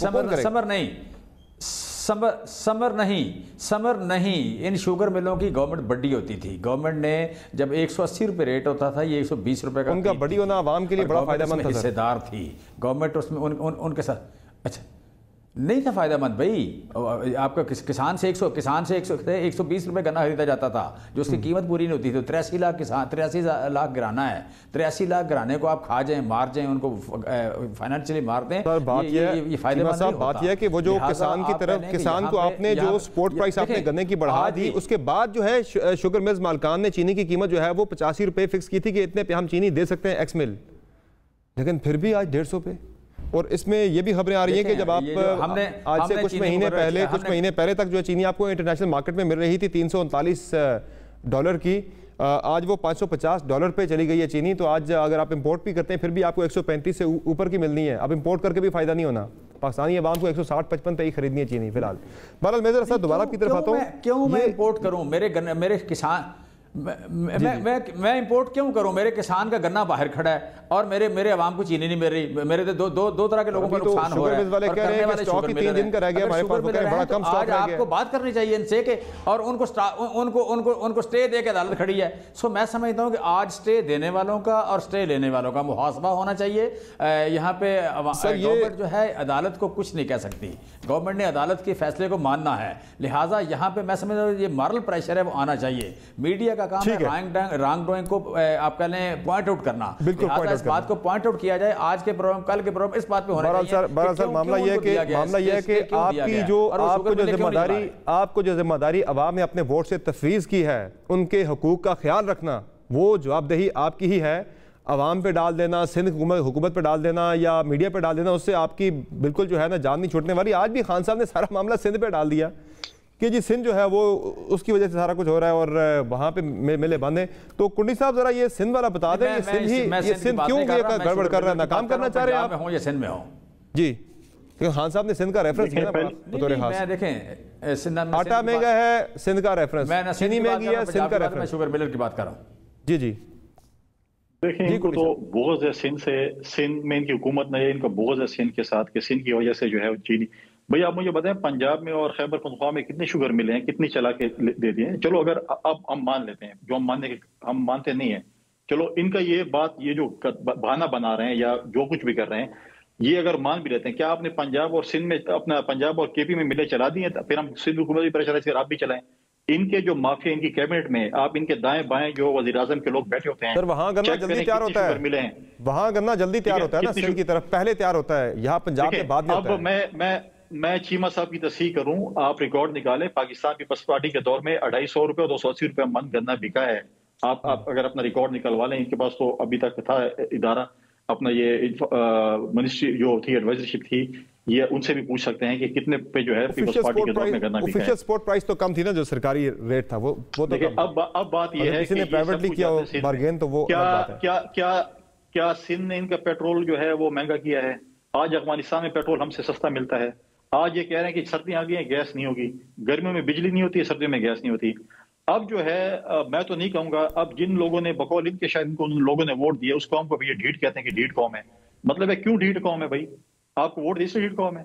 समर नहीं, इन शुगर मिलों की गवर्नमेंट बड़ी होती थी। गवर्नमेंट ने जब 180 रुपये रेट होता था, ये 120 रुपये का उनका बड़ी होना आवाम के लिए बड़ा फायदेमंद था, हिस्सेदार थी गवर्नमेंट उसमें उनके साथ। अच्छा नहीं था फायदेमंद भाई, आपका किसान से 120 रुपये गन्ना खरीदा जाता था जो उसकी कीमत पूरी नहीं होती थी। 83 लाख गिराना है, 83 लाख गिराने को आप खा जाएं, मार जाएं, उनको फाइनेंशियली मार दें। बात ये फायदेमंद नहीं होता। बात यह है कि वो जो किसान की तरफ, किसान को आपने जो सपोर्ट प्राइस आपने गन्ने की बढ़ा दी, उसके बाद जो है शुगर मिल्स मालकान ने चीनी की कीमत जो है वो 85 रुपये फिक्स की थी कि इतने पे हम चीनी दे सकते हैं एक्स मिल, लेकिन फिर भी आज 150 पे। और इसमें ये भी खबरें आ रही हैं कि जब आप आज से कुछ महीने पहले तक जो चीनी आपको इंटरनेशनल मार्केट में मिल रही थी $339 की, आज वो $550 पे चली गई है चीनी। तो आज अगर आप इंपोर्ट भी करते हैं फिर भी आपको 135 से ऊपर की मिलनी है। अब इंपोर्ट करके भी फायदा नहीं होना, पाकिस्तानी अवाम को 160-55 पे ही खरीदनी है चीनी फिलहाल। बहरहाल मैं जरा दोबारा आपकी तरफ आता हूँ, क्यों मैं इंपोर्ट करूँ? मेरे किसान, मैं इंपोर्ट क्यों करूं? मेरे किसान का गन्ना बाहर खड़ा है और मेरे अवाम को चीनी नहीं मिल रही। मेरे दो तरह के लोगों को नुकसान हो रहा है। आज आपको बात करनी चाहिए इनसे कि और उनको स्टे दे के अदालत खड़ी है। सो मैं समझता हूं कि आज स्टे देने वालों का और स्टे लेने वालों का मुहासबा होना चाहिए। यहाँ पे गवर्नमेंट जो है अदालत को कुछ नहीं कह सकती, गवर्नमेंट ने अदालत के फैसले को मानना है। लिहाजा यहाँ पे मैं समझता हूँ ये मॉरल प्रेशर है वो आना चाहिए। मीडिया का काम है रॉन्ग डूइंग को आप कह लें पॉइंट आउट करना। बिल्कुल इस बात को पॉइंट आउट किया जाए, आज के प्रोग्राम कल के प्रोग्राम इस बात पे होना चाहिए। मामला ये है कि आपको जो जिम्मेदारी अवाम ने अपने वोट से तफवीज़ की है, उनके हकूक का ख्याल रखना, वो जवाबदेही आपकी ही है। अवाम पे डाल देना, सिंध हुकूमत पे डाल देना या मीडिया पे डाल देना, उससे आपकी बिल्कुल जो है ना जान नहीं छूटने वाली। आज भी खान साहब ने सारा मामला सिंध पे डाल दिया कि जी सिंध जो है वो उसकी वजह से सारा कुछ हो रहा है और वहाँ पे मेले बंद हैं। तो कुंडी साहब जरा ये सिंध वाला बता दें, ये सिंध क्यों गड़बड़ कर रहा है, नाकाम करना चाह रहे हैं आप? ये सिंध में हो जी, क्योंकि खान साहब ने सिंध का रेफरेंस किया ना, देखें आटा महंगा है, सिंध का रेफरेंस, चीनी महंगी है, सिंध का रेफरेंस। शुगर मिलर की बात कर रहा हूँ। जी देखें, इनको तो बोझ है सिंध में इनकी हुकूमत नहीं है, इनका बोझ है सिंध के साथ कि सिंध की वजह से जो है चीनी। भैया आप मुझे बताएं पंजाब में और खैबर पख्तूनख्वा में कितने शुगर मिले हैं, कितनी चला के दे दिए हैं? चलो अगर अब हम मान लेते हैं, जो हम मानते नहीं है, चलो इनका ये बात, ये जो बहाना बना रहे हैं या जो कुछ भी कर रहे हैं, ये अगर मान भी लेते हैं, क्या आपने पंजाब और सिंध में अपना पंजाब और केपी में मिले चला दिए? फिर हम सिंध हुकूमत भी परेशान, फिर आप भी चलाएं। इनके जो माफिया इनकी कैबिनेट में, आप इनके दाएं बाएं जो वजीर आजम के लोग बैठे होते हैं, सर वहां गन्ना जल्दी तैयार होता है, मिले हैं वहां गन्ना जल्दी तैयार होता है ना, सिंध की तरफ पहले तैयार होता है, यहाँ पंजाब में बाद में होता है। अब मैं चीमा साहब की तस्हीह करूं, आप रिकॉर्ड निकालें, पाकिस्तान पीपल्स पार्टी के दौर में 250 रुपए और 280 रुपए मन गन्ना बिका है। आप अगर अपना रिकॉर्ड निकलवा लें, इनके पास तो अभी तक था इदारा अपना, ये मिनिस्ट्री जो थी एडवाइजरशिप थी, ये उनसे भी पूछ सकते हैं कि कितने पे जो है पीपल्स पार्टी के दौर में गन्ना बिका है। ऑफिशियल सपोर्ट प्राइस तो कम थी ना, जो सरकारी रेट था वो तो देखिए अब बात ये है किसी ने प्राइवेटली किया हो बार्गेन, तो वो क्या सिंध ने इनका पेट्रोल जो है वो महंगा किया है? आज अफगानिस्तान में पेट्रोल हमसे सस्ता मिलता है। आज ये कह रहे हैं कि सर्दियां आ गई हैं, गैस नहीं होगी, गर्मियों में बिजली नहीं होती है, सर्दियों में गैस नहीं होती। अब जो है मैं तो नहीं कहूंगा, अब जिन लोगों ने बकौल इनके शायद इनको उन लोगों ने वोट दिया, उस कौम को भी ये ढीठ कहते हैं कि ढीठ कौम है। मतलब है क्यों ढीठ कौम है भाई? आपको वोट इससे ढीठ कौम है?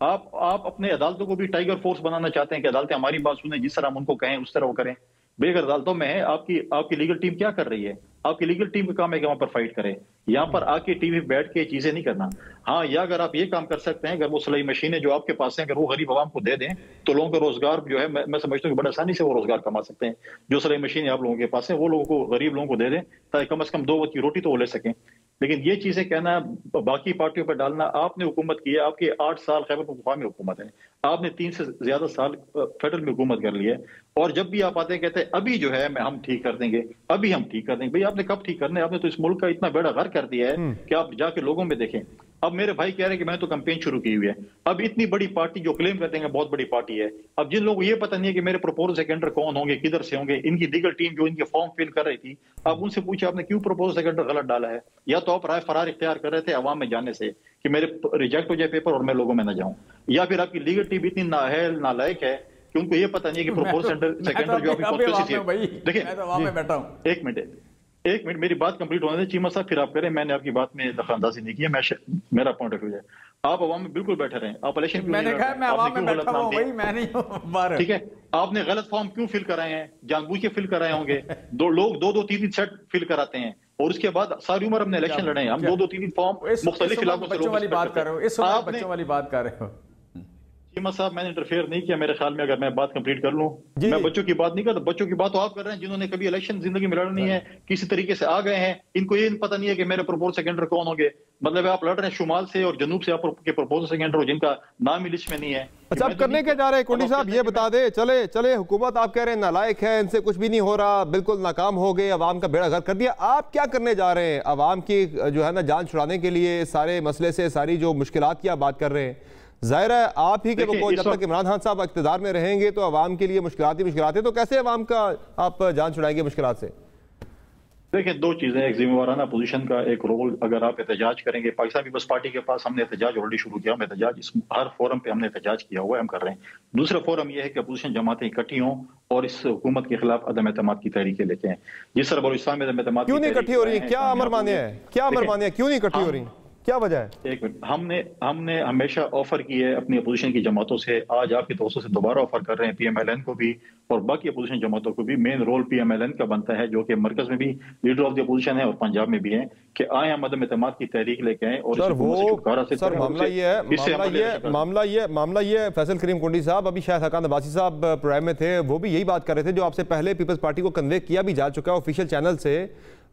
आप अपने अदालतों को भी टाइगर फोर्स बनाना चाहते हैं कि अदालतें हमारी बात सुने, जिस तरह हम उनको कहें उस तरह वो करें। भाई अगर अदालतों में है, आपकी लीगल टीम क्या कर रही है? आपकी लीगल टीम का काम है कि वहां पर फाइट करे, यहाँ पर आके टीवी पे बैठ के चीजें नहीं करना। हाँ, या अगर आप ये काम कर सकते हैं, अगर वो सिलाई मशीनें जो आपके पास हैं अगर वो गरीब आवाम को दे दें, तो लोगों का रोजगार जो है मैं समझता हूँ कि बड़ी आसानी से वो रोजगार कमा सकते हैं। जो सिलाई मशीनें आप लोगों के पास हैं वो लोगों को, गरीब लोगों को दे दें, ताकि कम से कम 2 वक्त की रोटी तो वो ले सकें। लेकिन ये चीजें कहना, बाकी पार्टियों पर डालना, आपने हुकूमत की है, आपके 8 साल खैबर पख्तूनख्वा में हुकूमत है, आपने 3 से ज्यादा साल फेडरल में हुकूमत कर ली है, और जब भी आप आते हैं कहते हैं अभी जो है हम ठीक कर देंगे, अभी हम ठीक कर देंगे। भाई आपने कब ठीक करना है? आपने तो इस मुल्क का इतना बेड़ा गर्क कर दिया है कि आप जाके लोगों में देखें। अब मेरे भाई कह रहे हैं कि मैं तो कैंपेन शुरू की हुई है। अब इतनी बड़ी पार्टी जो क्लेम करते हैं बहुत बड़ी पार्टी है, अब जिन लोगों को ये पता नहीं है कि मेरे प्रपोजल सेकेंडर कौन होंगे, किधर से होंगे, इनकी लीगल टीम जो इनके फॉर्म फिल कर रही थी, अब उनसे पूछे आपने क्यों प्रपोजल सेकेंडर गलत डाला है? या तो आप राय फरार इख्तियार कर रहे थे अवाम में जाने से कि मेरे रिजेक्ट हो जाए पेपर और मैं लोगों में न जाऊं, या फिर आपकी लीगल टीम इतनी नाअहल नालायक है कि उनको ये पता नहीं है कि प्रपोजल सेकेंडर जो आपकी देखिए, एक मिनट, एक मिनट मेरी बात कंप्लीट होने दें चीमा साहब, फिर आप करें। मैंने आपकी बात में दखलंदाजी नहीं की है, मेरा पॉइंट ऑफ व्यू है। आप अवाम में बिल्कुल बैठे रहें, आप इलेक्शन मैंने कहा मैं अवाम में बैठा हूं भाई, मैं नहीं हूं बाहर। ठीक है, आपने गलत फॉर्म क्यों फिल कराए हैं? जानबूझ के फिल कराए होंगे। लोग 2-2-3-3 सेट फिल कराते हैं और उसके बाद सारी उम्र हमने इलेक्शन लड़े हैं, हम 2-2-3 फॉर्म मुख्तलिफ इलाकों से बच्चों वाली बात कर रहे हो, इस वक्त बच्चों वाली बात कर रहे हो। चीमा साहब मैंने इंटरफेयर नहीं किया, मेरे ख्याल में अगर मैं बात कंप्लीट कर लूं, मैं बच्चों की बात नहीं करता। बच्चों की बात तो आप कर रहे हैं जिन्होंने कभी इलेक्शन जिंदगी में लड़ा नहीं है, किसी तरीके से आ गए हैं, इनको ये पता नहीं है कि मेरे प्रपोज सेकेंडर कौन होंगे। मतलब आप लड़ रहे हैं शुमाल से और जनूब से आपके प्रपोज सेकेंडर हो जिनका नाम ही लिस्ट में नहीं है। अच्छा, आप करने क्या जा रहे हैं कुंडी साहब, ये बता दे। चले हुकूमत आप कह रहे हैं नालायक है, इनसे कुछ भी नहीं हो रहा, बिल्कुल नाकाम हो गए, अवाम का बेड़ा गर्क कर दिया। आप क्या करने जा रहे हैं अवाम की जो है ना जान छुड़ाने के लिए? सारे मसले से, सारी जो मुश्किलात की आप बात कर रहे हैं, जाहिर है आप ही के जब तक इमरान खान साहब इक़्तिदार में रहेंगे तो अवाम के लिए मुश्किलात ही मुश्किलात है, तो कैसे अवाम का आप जान छुड़ाएंगे मुश्किलात से? देखिए, दो चीजें, एक जिम्मेवाराना पोजीशन का एक रोल, अगर आप एहतजाज करेंगे, पाकिस्तान पीपल्स पार्टी के पास हमने एहतजाज ऑलरेडी शुरू किया, हम एहतजाज हर फोरम पे हमने एहतजाज किया हुआ है, हम कर रहे हैं। दूसरा फोरम यह है कि अपोजिशन जमातें इकट्ठी हों और इस हुकूमत के खिलाफ अदम एतमाद की तहरीकें लेते हैं। जिस तरह बलूचिस्तान में अदम एतमाद क्यों नहीं इकट्ठी हो रही है? क्या अमर माने है? क्या अमर माने है? क्यों नहीं इकट्ठी हो रही? क्या वजह है? एक मिनट, हमने हमेशा ऑफर की है अपनी अपोजिशन की जमातों से, आज आपके दोस्तों से दोबारा ऑफर कर रहे हैं, पीएमएलएन को भी और बाकी अपोजिशन जमातों को भी। मेन रोल पीएमएलएन का बनता है, जो कि मरकज में भी लीडर ऑफ द अपोजिशन है और पंजाब में भी है, कि आए हम अदम एतमाद की तहरीक लेके आए और मामला ये है फैसल करीम कुंडी साहब, अभी शायद हकान अब्बासी साहब प्रोग्राम में थे, वो भी यही बात कर रहे थे जो आपसे पहले पीपल्स पार्टी को कन्वे किया भी जा चुका है ऑफिशियल चैनल से।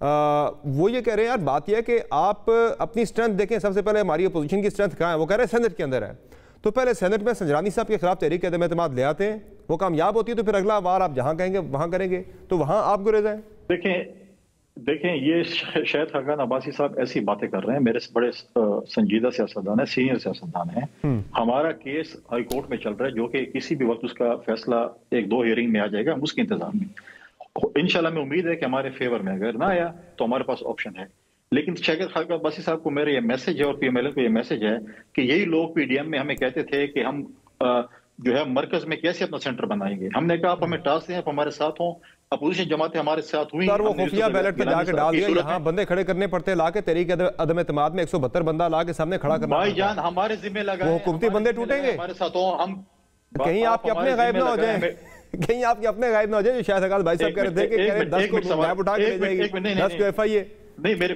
वो ये कह रहे हैं यार, बात यह है कि आप अपनी स्ट्रेंथ देखें। सबसे पहले हमारी अपोजिशन की स्ट्रेंथ कहाँ है? वो कह रहे हैं सेनेट के अंदर है। तो पहले सेनेट में संजरानी साहब के खिलाफ तहरीक अदम एतमाद ले आते हैं, वो कामयाब होती है तो फिर अगला वार आप जहाँ कहेंगे वहाँ करेंगे, तो वहाँ आप गुरेज हैं। देखें ये शायद हकान अब्बासी साहब ऐसी बातें कर रहे हैं, मेरे बड़े संजीदा सियासतदान है, सीनियर सियासतदान है। हमारा केस हाई कोर्ट में चल रहा है, जो कि किसी भी वक्त उसका फैसला 1-2 हियरिंग में आ जाएगा, हम उसके इंतजार में। इंशाल्लाह में उम्मीद है कि हमारे फेवर में, अगर ना आया तो हमारे पास ऑप्शन है। लेकिन शायद हकान अब्बासी साहब को मेरा ये मैसेज है और पीएमएलएन को ये मैसेज है कि यही लोग पीडीएम में हमें कहते थे कि हम जो है मरकज में कैसे अपना सेंटर बनाएंगे। हमने कहा आप हमें टास्क दें, आप हमारे साथ हों, अपोजिशन जमातें हमारे साथ हुई। सर वो खुफिया बैलेट पे जाके डाल दिया, यहाँ बंदे खड़े करने पड़ते, लाके तहरीक अदम एतमाद में 172 बंदा लाके सामने खड़ा करना। भाईजान हमारे जिम्मे लगा, वो हुकूमती बंदे टूटेंगे, हमारे साथ हो हम, कहीं आपके अपने गायब ना हो जाए, कहीं आपके अपने गायब ना हो जाए। शायद हकान भाई साहब कह रहे थे कि 10 को नैब उठा के ले जाएगी, 10 को एफआईए। नहीं मेरे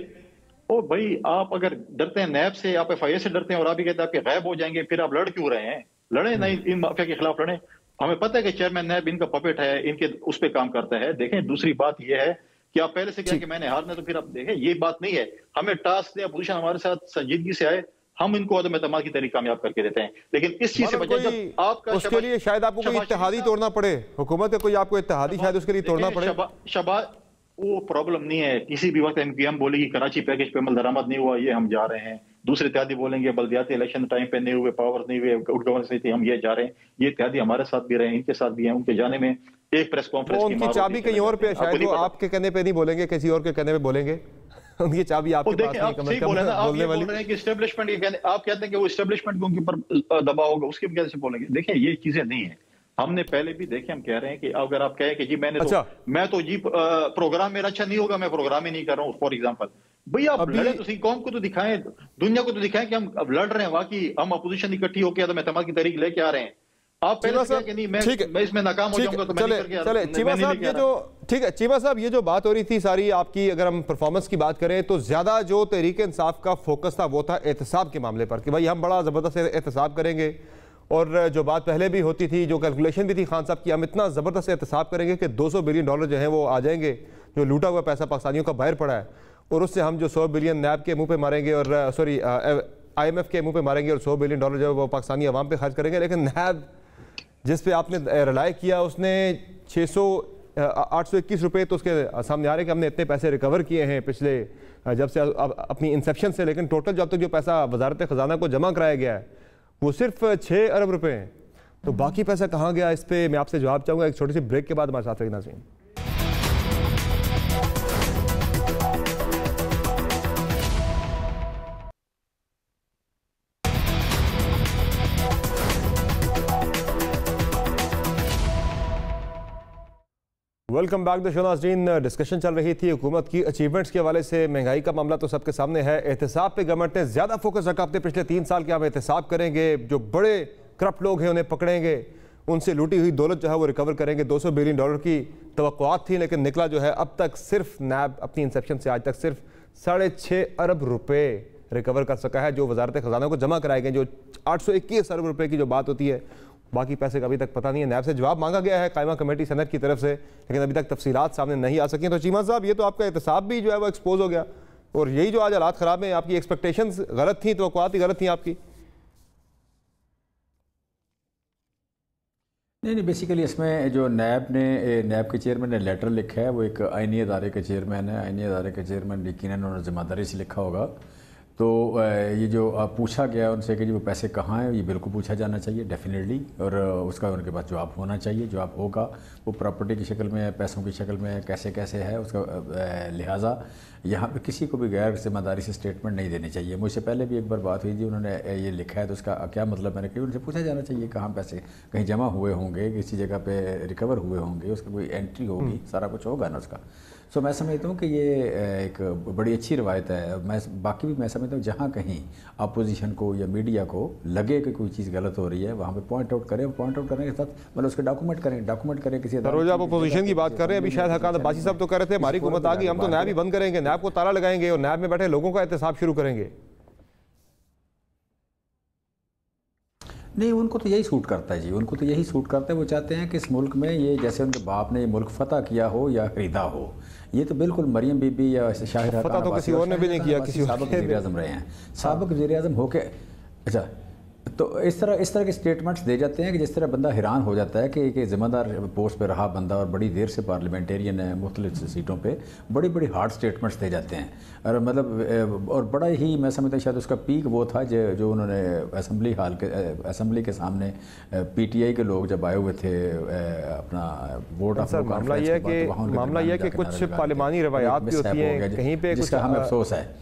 ओ भाई, आप अगर डरते हैं नैब से, आप एफआईए से डरते हैं और आप भी कहते हैं आपके गायब हो जाएंगे, फिर आप लड़ क्यों रहे हैं? लड़े नहीं, इन माफिया के खिलाफ लड़े। हमें पता है कि चेयरमैन नैब इनका पपेट है, इनके उस पर काम करता है। देखें, दूसरी बात यह है कि आप पहले से क्या कि मैंने हारना, तो फिर आप देखें ये बात नहीं है। हमें टास्क दिया, अपोजिशन हमारे साथ संजीदगी से आए, हम इनको अदम एतमाद की तरीके कामयाब करके देते हैं। लेकिन इस चीज से बचें, जब आपका उसके लिए शायद आपको कोई इत्तेहादी तोड़ना पड़े, हुकूमत का कोई आपको इत्तेहादी शायद उसके लिए तोड़ना पड़े। शबाज वो प्रॉब्लम नहीं है, किसी भी वक्त एमपीएम बोलेगी कराची पैकेज पे अमल दरामद नहीं हुआ, ये हम जा रहे हैं। दूसरे इत्तेहादी बोलेंगे बल्दियाती इलेक्शन टाइम पे नहीं हुए, पावर नहीं हुए, गुड गवर्नेंस नहीं थी, हम ये जा रहे हैं। ये इत्तेहादी हमारे साथ भी रहे, इनके साथ भी हैं। उनके जाने में एक प्रेस कॉन्फ्रेंस की उनकी चाबी कहीं और पे, शायद वो आपके कहने पे नहीं बोलेंगे, किसी और के कहने पे बोलेंगे। उनकी चाबी आपके पास नहीं, आप सही बोल रहे हैं, आप ये बोल रहे हैं कि एस्टेब्लिशमेंट, आप कहते हैं कि वो एस्टेब्लिशमेंट उनके ऊपर दबाव होगा, उसके वजह से बोलेंगे। देखिए ये चीजें नहीं है, हमने पहले भी देखे, हम कह रहे हैं कि अगर आप कहें कि जी मैंने मैं तो जी प्रोग्राम मेरा अच्छा नहीं होगा, मैं प्रोग्राम ही नहीं कर रहा हूँ, फॉर एग्जांपल। भैया आप लड़े तो सही, कौम को तो दिखाएं, दुनिया को तो दिखाएं कि हम अब लड़ रहे हैं, वाकई हम अपोजिशन इकट्ठी होकर अदम एतमाद की तहरीक लेके आ रहे हैं। आप पहले से कि नहीं मैं इसमें नाकाम हो जाऊंगा तो मैं नहीं करके आ रहा हूं। चीमा साहब ये जो ठीक है, चीमा साहब ये जो बात हो रही थी सारी आपकी, अगर हम परफॉर्मेंस की बात करें तो ज्यादा जो तहरीक इंसाफ का फोकस था वो था एहतसाब के मामले पर, कि भाई हम बड़ा जबरदस्त एहतसाब करेंगे। और जो बात पहले भी होती थी, जो कैलकुलेशन भी थी खान साहब की, हम इतना ज़बरदस्त एहतसाब करेंगे कि 200 बिलियन डॉलर जो है वो आ जाएंगे, जो लूटा हुआ पैसा पाकिस्तानियों का बाहर पड़ा है, और उससे हम जो 100 बिलियन नैब के मुंह पे मारेंगे और सॉरी IMF के मुंह पे मारेंगे, और 100 बिलियन डॉलर जो है वो पाकिस्तानी अवाम पे खर्च करेंगे। लेकिन नैब जिस पे आपने रिलाय किया, उसने 821 रुपये तो उसके सामने आ रहे कि हमने इतने पैसे रिकवर किए हैं पिछले जब से अपनी इंसेप्शन से, लेकिन टोटल जब तक जो पैसा वजारत ख़जाना को जमा कराया गया है वो सिर्फ 6 अरब रुपए हैं। तो बाकी पैसा कहाँ गया, इस पे मैं आपसे जवाब चाहूँगा एक छोटी सी ब्रेक के बाद। हमारे साथ रही नाज़रीन। वेलकम बैक द शो नाज़रीन। डिस्कशन चल रही थी हुकूमत की अचीवमेंट्स के हवाले से। महंगाई का मामला तो सबके सामने है। एहतसाब पे गवर्नमेंट ने ज़्यादा फोकस रखा अपने पिछले 3 साल के। हम एहतसाब करेंगे, जो बड़े करप्ट लोग हैं उन्हें पकड़ेंगे, उनसे लूटी हुई दौलत जो है वो रिकवर करेंगे। $200 बिलियन की तवक्कुआत थी, लेकिन निकला जो है अब तक सिर्फ नैब अपनी इंसेप्शन से आज तक सिर्फ 6.5 अरब रुपए रिकवर कर सका है, जो वजारत खजाना को जमा कराए गए। जो 821 अरब रुपए की जो बात होती है, बाकी पैसे का अभी तक पता नहीं है। नैब से जवाब मांगा गया है कायमा कमेटी सेनेट की तरफ से, लेकिन अभी तक तफसीलात सामने नहीं आ सकी। तो चीमा साहब, ये तो आपका एहतसाब भी जो है वो एक्सपोज हो गया, और यही जो आज हालात ख़राब हैं, आपकी एक्सपेक्टेशंस गलत थी, तवक्कुआत ही गलत थी आपकी। नहीं, बेसिकली इसमें जो नैब के चेयरमैन ने लेटर लिखा है, वो एक आईनी अदारे के चेयरमैन है। आईनी अदारे के चेयरमैन यकीनन उन्होंने ज़िम्मेदारी से लिखा होगा। तो ये जो पूछा गया उनसे कि जी वो पैसे कहाँ हैं, ये बिल्कुल पूछा जाना चाहिए डेफिनेटली, और उसका उनके पास जवाब होना चाहिए। जवाब होगा, वो प्रॉपर्टी की शक्ल में है, पैसों की शक्ल में है, कैसे कैसे है उसका। लिहाजा यहाँ पे किसी को भी गैर जिम्मेदारी से स्टेटमेंट नहीं देनी चाहिए। मुझसे पहले भी एक बार बात हुई थी, उन्होंने ये लिखा है तो उसका क्या मतलब, मैंने कहा उनसे पूछा जाना चाहिए कहाँ पैसे कहीं जमा हुए होंगे, किसी जगह पे रिकवर हुए होंगे, उसका कोई एंट्री होगी, सारा कुछ होगा ना उसका। सो मैं समझता हूँ कि ये एक बड़ी अच्छी रवायत है। मैं समझता हूँ जहाँ कहीं अपोजिशन को या मीडिया को लगे कि कोई चीज़ गलत हो रही है, वहाँ पे पॉइंट आउट करें। पॉइंट आउट करने के साथ मतलब उसके डॉक्यूमेंट करें किसी। रोज आप अपोजिशन की बात कर रहे हैं, अभी शायद हकान अब्बासी साहब तो कह रहे थे हमारी हुकूमत आ गई, हम तो नैब ही बंद करेंगे, नैब को ताला लगाएंगे और नैब में बैठे लोगों का एहतसाब शुरू करेंगे। नहीं, उनको तो यही सूट करता है जी, उनको तो यही सूट करता है। वो चाहते हैं कि इस मुल्क में ये जैसे उनके बाप ने ये मुल्क फतह किया हो या खरीदा हो, ये तो बिल्कुल मरियम बीबी या शाहिद फतह तो किसी और ने भी नहीं किया, किसी साबिक वज़ीर-ए-आज़म रहे हैं, साबिक वज़ीर-ए-आज़म होके। अच्छा, तो इस तरह के स्टेटमेंट्स दे जाते हैं कि जिस तरह बंदा हैरान हो जाता है कि ज़िम्मेदार पोस्ट पे रहा बंदा और बड़ी देर से पार्लियामेंटेरियन है, मुख्तलिफ सीटों पे बड़ी हार्ड स्टेटमेंट्स दे जाते हैं। और मतलब और बड़ा ही मैं समझता शायद उसका पीक वो था जो उन्होंने असम्बली के सामने PTI के लोग जब आए हुए थे अपना वोट ऑफ मामला यह है कि कुछ पार्लिमानी रवायात भी होती हैं कहीं पे, जिसका हमें अफसोस है।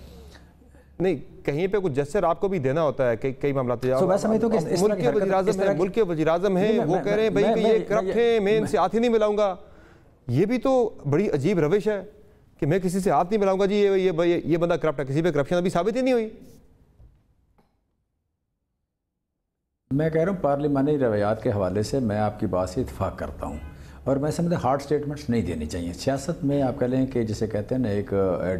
नहीं, कहीं पे कुछ जस्टिस आपको भी देना होता है कई मामला। मुल्क के वज़ीर-ए-आज़म हैं, वो कह रहे हैं भाई कि ये करप्ट है, मैं इनसे हाथ ही नहीं मिलाऊंगा। ये भी तो बड़ी अजीब रविश है कि मैं किसी से हाथ नहीं मिलाऊंगा जी, ये बंदा करप्ट है। किसी पे करप्शन अभी साबित ही नहीं हुई। मैं कह रहा हूँ पार्लिमानी रवायात के हवाले से मैं आपकी बात से इत्फाक करता हूँ, और मैं समझता हार्ड स्टेटमेंट्स नहीं देनी चाहिए। सियासत में आप कह लें कि जिसे कहते हैं ना, एक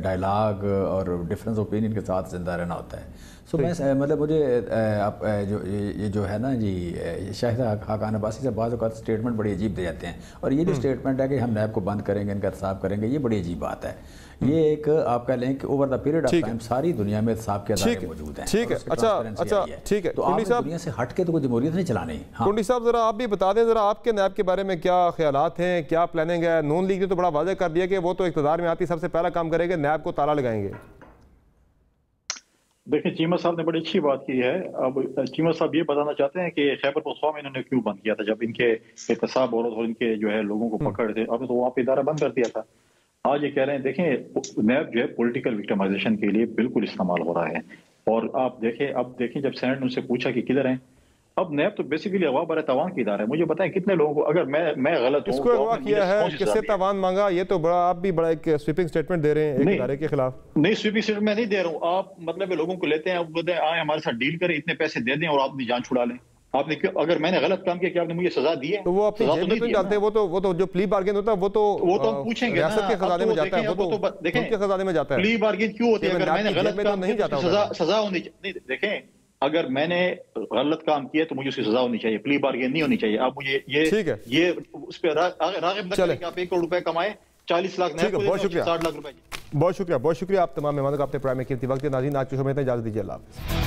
डायलॉग और डिफरेंस ओपिनियन के साथ जिंदा रहना होता है। सो मैं मतलब मुझे आप ये जो है ना जी, शाहिद हकान अब्बासी से बाज़ औक़ात स्टेटमेंट बड़ी अजीब दे जाते हैं, और ये जो स्टेटमेंट है कि हम नैब को बंद करेंगे, इनका एहतसाब करेंगे, ये बड़ी अजीब बात है। ये एक आप कह लें कि over the period of time सारी दुनिया में एहतसाब के अदारे मौजूद हैं। ठीक है, अच्छा ठीक है। तो आप दुनिया से हट के तो कोई जमहूरियत नहीं चलानी। टुंडी साहब, जरा आप भी बता दें, जरा आपके नैब के बारे में क्या ख्यालात हैं, क्या प्लानिंग है? नून लीग ने तो बड़ा वाज़ेह कर दिया कि वो तो इक़्तिदार में आती सबसे पहला काम करेंगे, नैब को ताला लगाएंगे। देखिए, चीमा साहब ने बड़ी अच्छी बात की है। अब चीमा साहब ये बताना चाहते हैं कि खैबर पख्तूनख्वा में इन्होंने क्यों बंद किया था, जब इनके एहतसाब और इनके जो है लोगों को पकड़ थे, अब तो वहाँ पे इदारा बंद कर दिया था। आज ये कह रहे हैं, देखें नैब जो है पॉलिटिकल विक्टिमाइजेशन के लिए बिल्कुल इस्तेमाल हो रहा है। और आप देखें जब सेनेट ने उनसे पूछा कि किधर हैं, अब नैब तो बेसिकली अगवा बर तवान की इदारा है। मुझे बताएं कितने लोगों को, अगर मैं गलत हूं, किसको अगवा किया है, किससे तवान मांगा, ये तो बड़ा आप भी बड़ा एक स्वीपिंग स्टेटमेंट दे रहे हैं एक इदारे के खिलाफ। नहीं, स्वीपिंग स्टेटमेंट मैं नहीं दे रहा हूँ। आप मतलब लोगों को लेते हैं, आप बोलते हैं आए हमारे साथ डील करें, इतने पैसे दे दें और आप अपनी जान छुड़ा लें। आपने क्यों, अगर मैंने गलत काम किया कि आपने मुझे सजा दी है, तो वो अपनी जेब में तो डालते हैं। वो तो जो प्ली बार्गेन होता है वो तो हम पूछेंगे रियासत के खजाने में जाता है, वो तो देखें के खजाने में जाता है। प्ली बार्गेन क्यों होती है? अगर मैंने गलत काम नहीं जाता, सजा होनी चाहिए। देखें, अगर मैंने गलत काम किया तो मुझे उसकी सजा होनी चाहिए, प्ली बार्गेन नहीं होनी चाहिए। आप मुझे ये उस पर राग़िब न करें कि आप 1 करोड़ रुपए कमाए, 40 लाख नैब को, 60 लाख रुपए। बहुत शुक्रिया आप तमाम मेहमानों का अपने प्रोग्राम में कीमती वक्त दिया। नाज़रीन, आज के शो में इजाज़त दीजिए। अल्लाह हाफ़िज़।